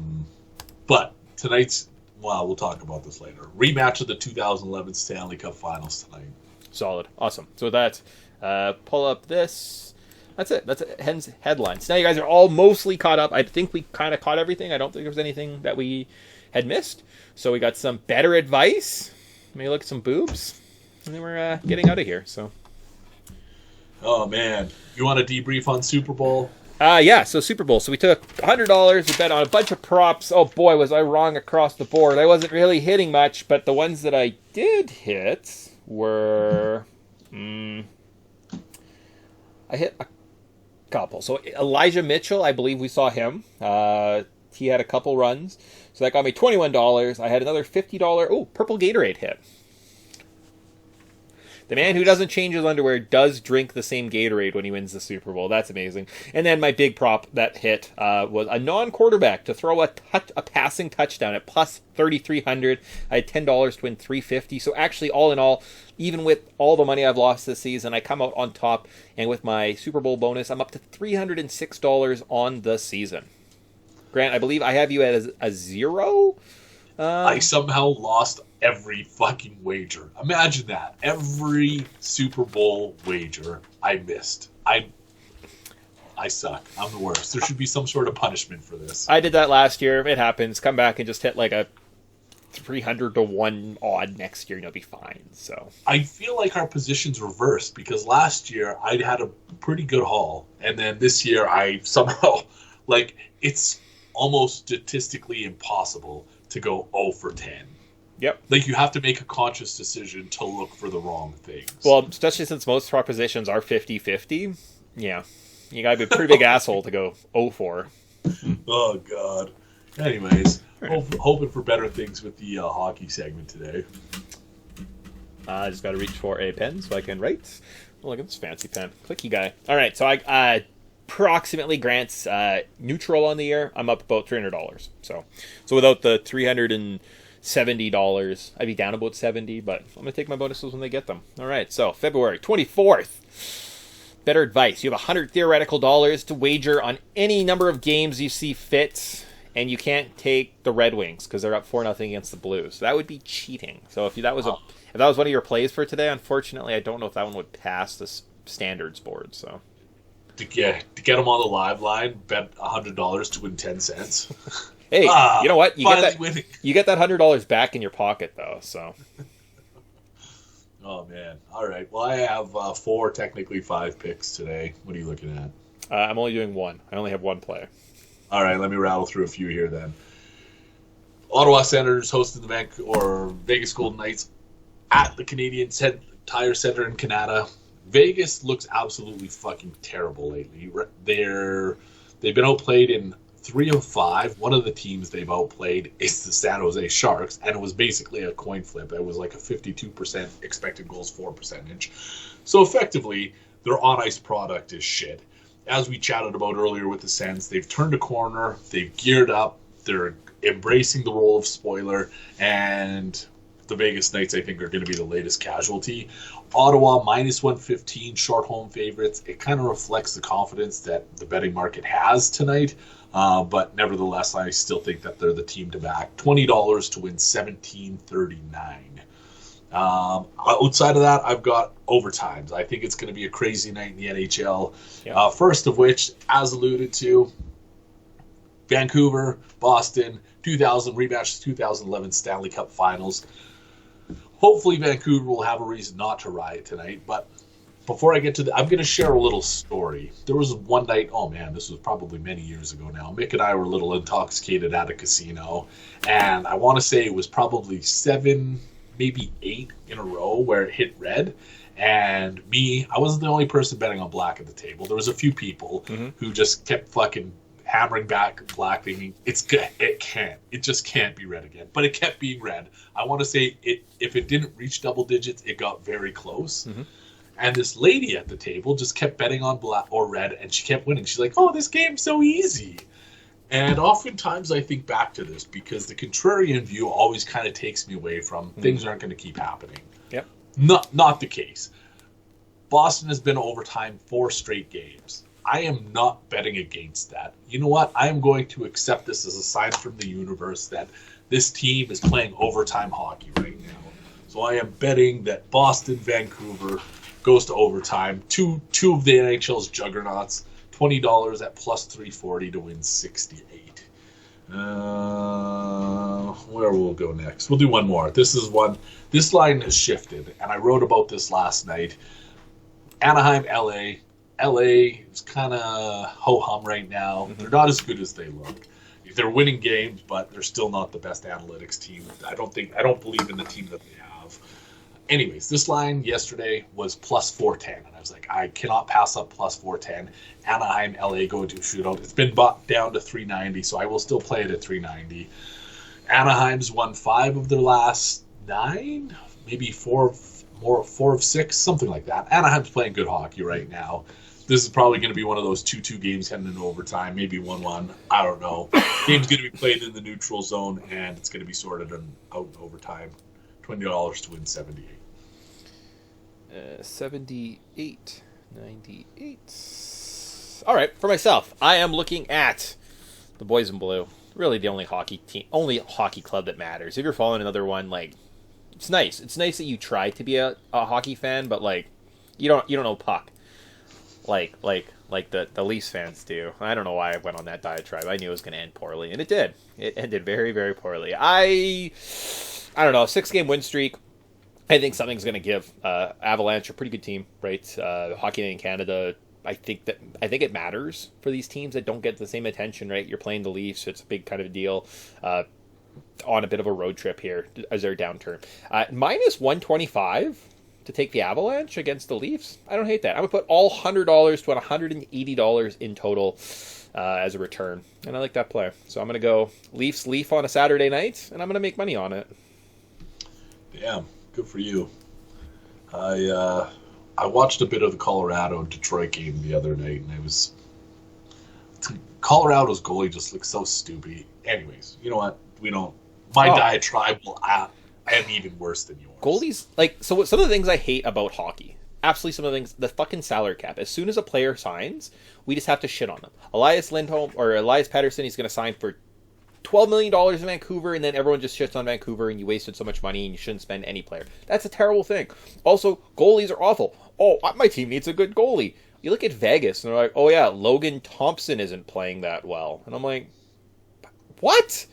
But tonight's, well, we'll talk about this later. Rematch of the 2011 Stanley Cup Finals tonight. Solid. Awesome. So with that, pull up this. That's it. That's it. Headlines. Now you guys are all mostly caught up. I think we kind of caught everything. I don't think there was anything that we had missed. So we got some Bettor Advice. Maybe look at some boobs. And then we're getting out of here. So. Oh, man. You want a debrief on Super Bowl? Yeah, so Super Bowl. So we took $100. We bet on a bunch of props. Oh, boy, was I wrong across the board. I wasn't really hitting much, but the ones that I did hit were... I hit a couple. So Elijah Mitchell, I believe we saw him. He had a couple runs. So that got me $21. I had another $50, purple Gatorade hit. The man who doesn't change his underwear does drink the same Gatorade when he wins the Super Bowl. That's amazing. And then my big prop that hit was a non-quarterback to throw a passing touchdown at plus 3,300. I had $10 to win $350. So actually, all in all, even with all the money I've lost this season, I come out on top. And with my Super Bowl bonus, I'm up to $306 on the season. Grant, I believe I have you as a zero. I somehow lost every fucking wager. Imagine that. Every Super Bowl wager I missed. I suck. I'm the worst. There should be some sort of punishment for this. I did that last year. It happens. Come back and just hit like a 300 to 1 odd next year and you'll be fine. So I feel like our position's reversed because last year I had a pretty good haul. And then this year I somehow, like, it's almost statistically impossible to go 0 for 10. Yep. Like, you have to make a conscious decision to look for the wrong things. Well, especially since most propositions are 50-50. Yeah. You gotta be a pretty big asshole to go 0 for. Oh, God. Anyways, hoping for better things with the hockey segment today. I just gotta reach for a pen so I can write. Oh, look at this fancy pen. Clicky guy. All right, so I approximately Grant's neutral on the year. I'm up about $300. So without the $370, I'd be down about 70, but I'm going to take my bonuses when they get them. All right, so February 24th. Bettor Advice. You have $100 theoretical dollars to wager on any number of games you see fit, and you can't take the Red Wings because they're up 4-0 against the Blues. So that would be cheating. So if that was one of your plays for today, unfortunately, I don't know if that one would pass the standards board. So. To get them on the live line, bet $100 to win 10 cents. Hey, you know what? You get that $100 back in your pocket, though. So. Oh man! All right. Well, I have 4, technically 5 picks today. What are you looking at? I'm only doing 1. I only have 1 play. All right. Let me rattle through a few here then. Ottawa Senators hosting the Vegas Golden Knights at the Canadian Tire Center in Canada. Vegas looks absolutely fucking terrible lately. They've been outplayed in 3 of 5. One of the teams they've outplayed is the San Jose Sharks, and it was basically a coin flip. It was like a 52% expected goals for percentage. So effectively, their on-ice product is shit. As we chatted about earlier with the Sens, they've turned a corner, they've geared up, they're embracing the role of spoiler, and the Vegas Knights, I think, are going to be the latest casualty. Ottawa, minus 115, short home favorites. It kind of reflects the confidence that the betting market has tonight. But nevertheless, I still think that they're the team to back. $20 to win $17.39. Outside of that, I've got overtimes. I think it's going to be a crazy night in the NHL. Yeah. First of which, as alluded to, Vancouver, Boston, rematch 2011 Stanley Cup Finals. Hopefully Vancouver will have a reason not to riot tonight, but before I get to I'm going to share a little story. There was one night, oh man, this was probably many years ago now. Mick and I were a little intoxicated at a casino, and I want to say it was probably 7, maybe 8 in a row where it hit red, And I wasn't the only person betting on black at the table. There was a few people who just kept fucking hammering back black, thinking it just can't be red again. But it kept being red. I want to say if it didn't reach double digits, it got very close. And this lady at the table just kept betting on black or red, and she kept winning. She's like, "Oh, this game's so easy." And oftentimes I think back to this because the contrarian view always kind of takes me away from things aren't going to keep happening. Yep. Not the case. Boston has been overtime 4 straight games. I am not betting against that. You know what? I am going to accept this as a sign from the universe that this team is playing overtime hockey right now. So I am betting that Boston, Vancouver goes to overtime. Two of the NHL's juggernauts. $20 at plus 340 to win 68. Where we'll go next? We'll do one more. This line has shifted, and I wrote about this last night. Anaheim, LA. LA is kind of ho-hum right now. They're not as good as they look. They're winning games, but they're still not the best analytics team. I don't believe in the team that they have. Anyways, this line yesterday was plus 410, and I was like, I cannot pass up plus 410. Anaheim, LA go into a shootout. It's been bought down to 390, so I will still play it at 390. Anaheim's won 5 of their last 9, maybe 4 of 6, something like that. Anaheim's playing good hockey right now. This is probably going to be one of those 2-2 games heading into overtime, maybe 1-1. I don't know. Game's going to be played in the neutral zone, and it's going to be sorted out in overtime. $20 to win 78. 78.98. All right, for myself, I am looking at the Boys in Blue. Really, the only hockey club that matters. If you're following another one, like, it's nice. It's nice that you try to be a hockey fan, but like, you don't know puck. Like the Leafs fans do. I don't know why I went on that diatribe. I knew it was going to end poorly, and it did. It ended very, very poorly. I don't know, 6-game win streak. I think something's going to give. Avalanche, a pretty good team, right? Hockey Night in Canada. I think it matters for these teams that don't get the same attention, right? You're playing the Leafs, so it's a big kind of a deal. On a bit of a road trip here as their downturn. Minus 125 to take the Avalanche against the Leafs. I don't hate that. I'm going to put all $100 to $180 in total as a return. And I like that play. So I'm going to go Leaf on a Saturday night, and I'm going to make money on it. Damn, good for you. I watched a bit of the Colorado-Detroit game the other night, and Colorado's goalie just looks so stupid. Anyways, you know what? My diatribe will am even worse than yours. Goalies, so some of the things I hate about hockey, absolutely some of the things, the fucking salary cap. As soon as a player signs, we just have to shit on them. Elias Pettersson, he's going to sign for $12 million in Vancouver, and then everyone just shits on Vancouver, and you wasted so much money, and you shouldn't spend any player. That's a terrible thing. Also, goalies are awful. Oh, my team needs a good goalie. You look at Vegas, and they're like, oh yeah, Logan Thompson isn't playing that well. And I'm like, what?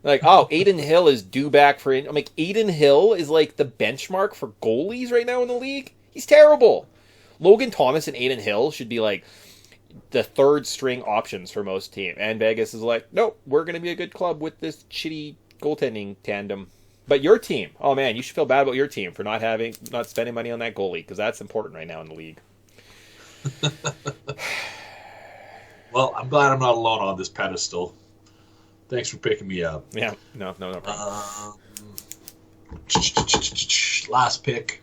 Like, oh, Aiden Hill is due back for... I'm like, Aiden Hill is like the benchmark for goalies right now in the league? He's terrible. Logan Thomas and Aiden Hill should be like the third string options for most teams. And Vegas is like, nope, we're going to be a good club with this shitty goaltending tandem. But your team, oh man, you should feel bad about your team for not spending money on that goalie, because that's important right now in the league. Well, I'm glad I'm not alone on this pedestal. Thanks for picking me up. Yeah, no problem. Last pick.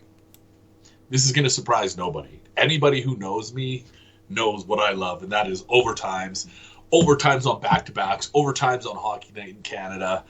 This is going to surprise nobody. Anybody who knows me knows what I love, and that is overtimes. Overtimes on back-to-backs. Overtimes on Hockey Night in Canada.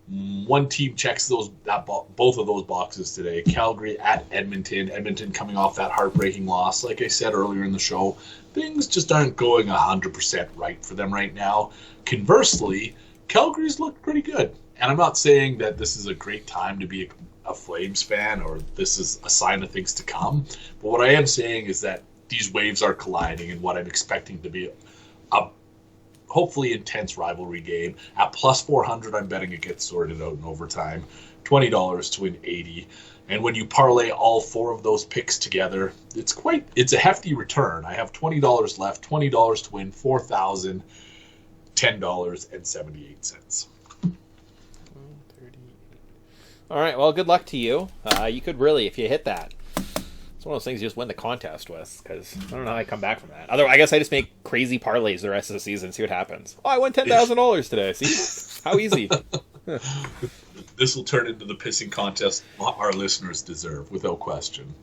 One team checks both of those boxes today. Calgary at Edmonton. Edmonton coming off that heartbreaking loss. Like I said earlier in the show, things just aren't going 100% right for them right now. Conversely, Calgary's looked pretty good. And I'm not saying that this is a great time to be a Flames fan or this is a sign of things to come. But what I am saying is that these waves are colliding in what I'm expecting to be a hopefully intense rivalry game. At plus 400, I'm betting it gets sorted out in overtime. $20 to win 80. And when you parlay all 4 of those picks together, it's a hefty return. I have $20 left, $20 to win 4,000. $10.78. All right, well, good luck to you. You could really, if you hit that, It's one of those things you just win the contest with, because I don't know how I come back from that. Otherwise, I guess I just make crazy parlays the rest of the season and see what happens. Oh, I won $10,000 today. See? How easy. This will turn into the pissing contest our listeners deserve, without question.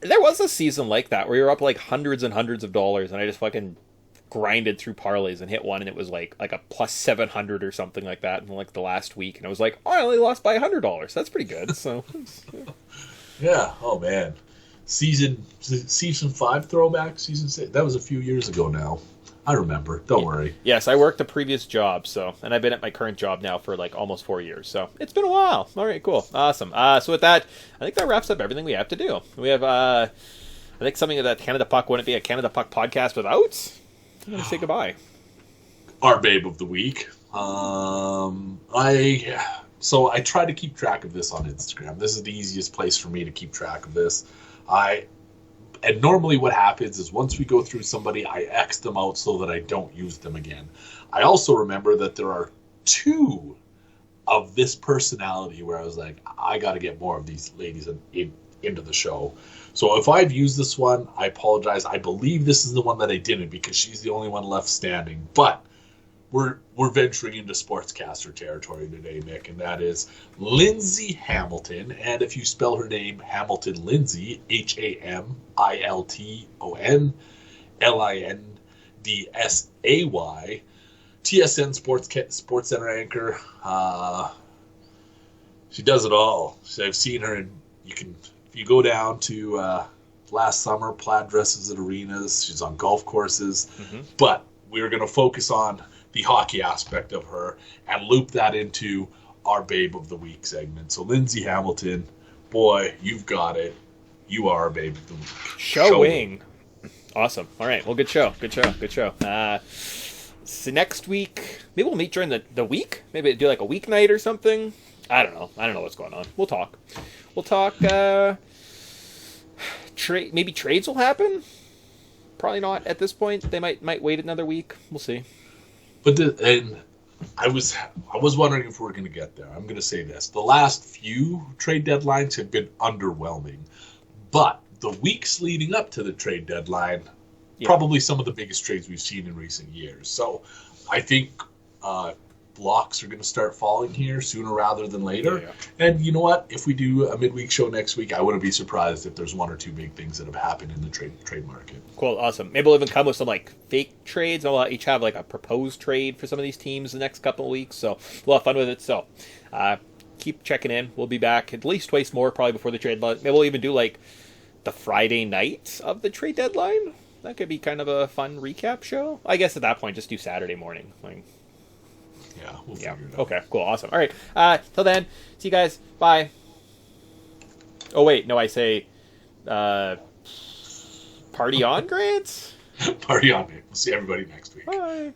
There was a season like that where you were up like hundreds and hundreds of dollars, and I just fucking grinded through parlays and hit one, and it was like a plus 700 or something like that in like the last week, and I was like, oh, I only lost by $100. That's pretty good. So yeah. Oh man. Season 5 throwback, season 6. That was a few years ago now. I remember. Don't worry. Yes, I worked a previous job, and I've been at my current job now for like almost 4 years. So it's been a while. All right, cool, awesome. So with that, I think that wraps up everything we have to do. We have, I think something that Canada Puck wouldn't be a Canada Puck podcast without. I'm gonna say goodbye. Our babe of the week. So I try to keep track of this on Instagram. This is the easiest place for me to keep track of this. And normally what happens is once we go through somebody, I X them out so that I don't use them again. I also remember that there are 2 of this personality where I was like, I got to get more of these ladies into the show. So if I've used this one, I apologize. I believe this is the one that I didn't because she's the only one left standing. But we're venturing into sportscaster territory today, Nick, and that is Lindsay Hamilton. And if you spell her name Hamilton Lindsay, HAMILTON LINDSAY, TSN Sports Center anchor. She does it all. I've seen her, and if you go down to last summer, plaid dresses at arenas. She's on golf courses, but we're going to focus on the hockey aspect of her and loop that into our Babe of the Week segment. So Lindsay Hamilton, boy, you've got it. You are our Babe of the Week. Showing. Awesome. All right. Well, good show. So next week, maybe we'll meet during the week. Maybe do like a weeknight or something. I don't know what's going on. We'll talk. Maybe trades will happen. Probably not at this point. They might wait another week. We'll see. But I was wondering if we're going to get there. I'm going to say this: the last few trade deadlines have been underwhelming, but the weeks leading up to the trade deadline, probably some of the biggest trades we've seen in recent years. So I think blocks are going to start falling here sooner rather than later. Yeah. And you know what? If we do a midweek show next week, I wouldn't be surprised if there's 1 or 2 big things that have happened in the trade market. Cool, awesome. Maybe we'll even come with some like fake trades. I'll each have like a proposed trade for some of these teams the next couple of weeks. So we'll have fun with it. So keep checking in. We'll be back at least twice more probably before the trade deadline. Maybe we'll even do like the Friday night of the trade deadline. That could be kind of a fun recap show. I guess at that point, just do Saturday morning. Yeah, we'll figure it out. Okay, cool, awesome. All right, till then, see you guys. Bye. Oh, wait, no, I say party on, Grants? Party on, Nick. We'll see everybody next week. Bye.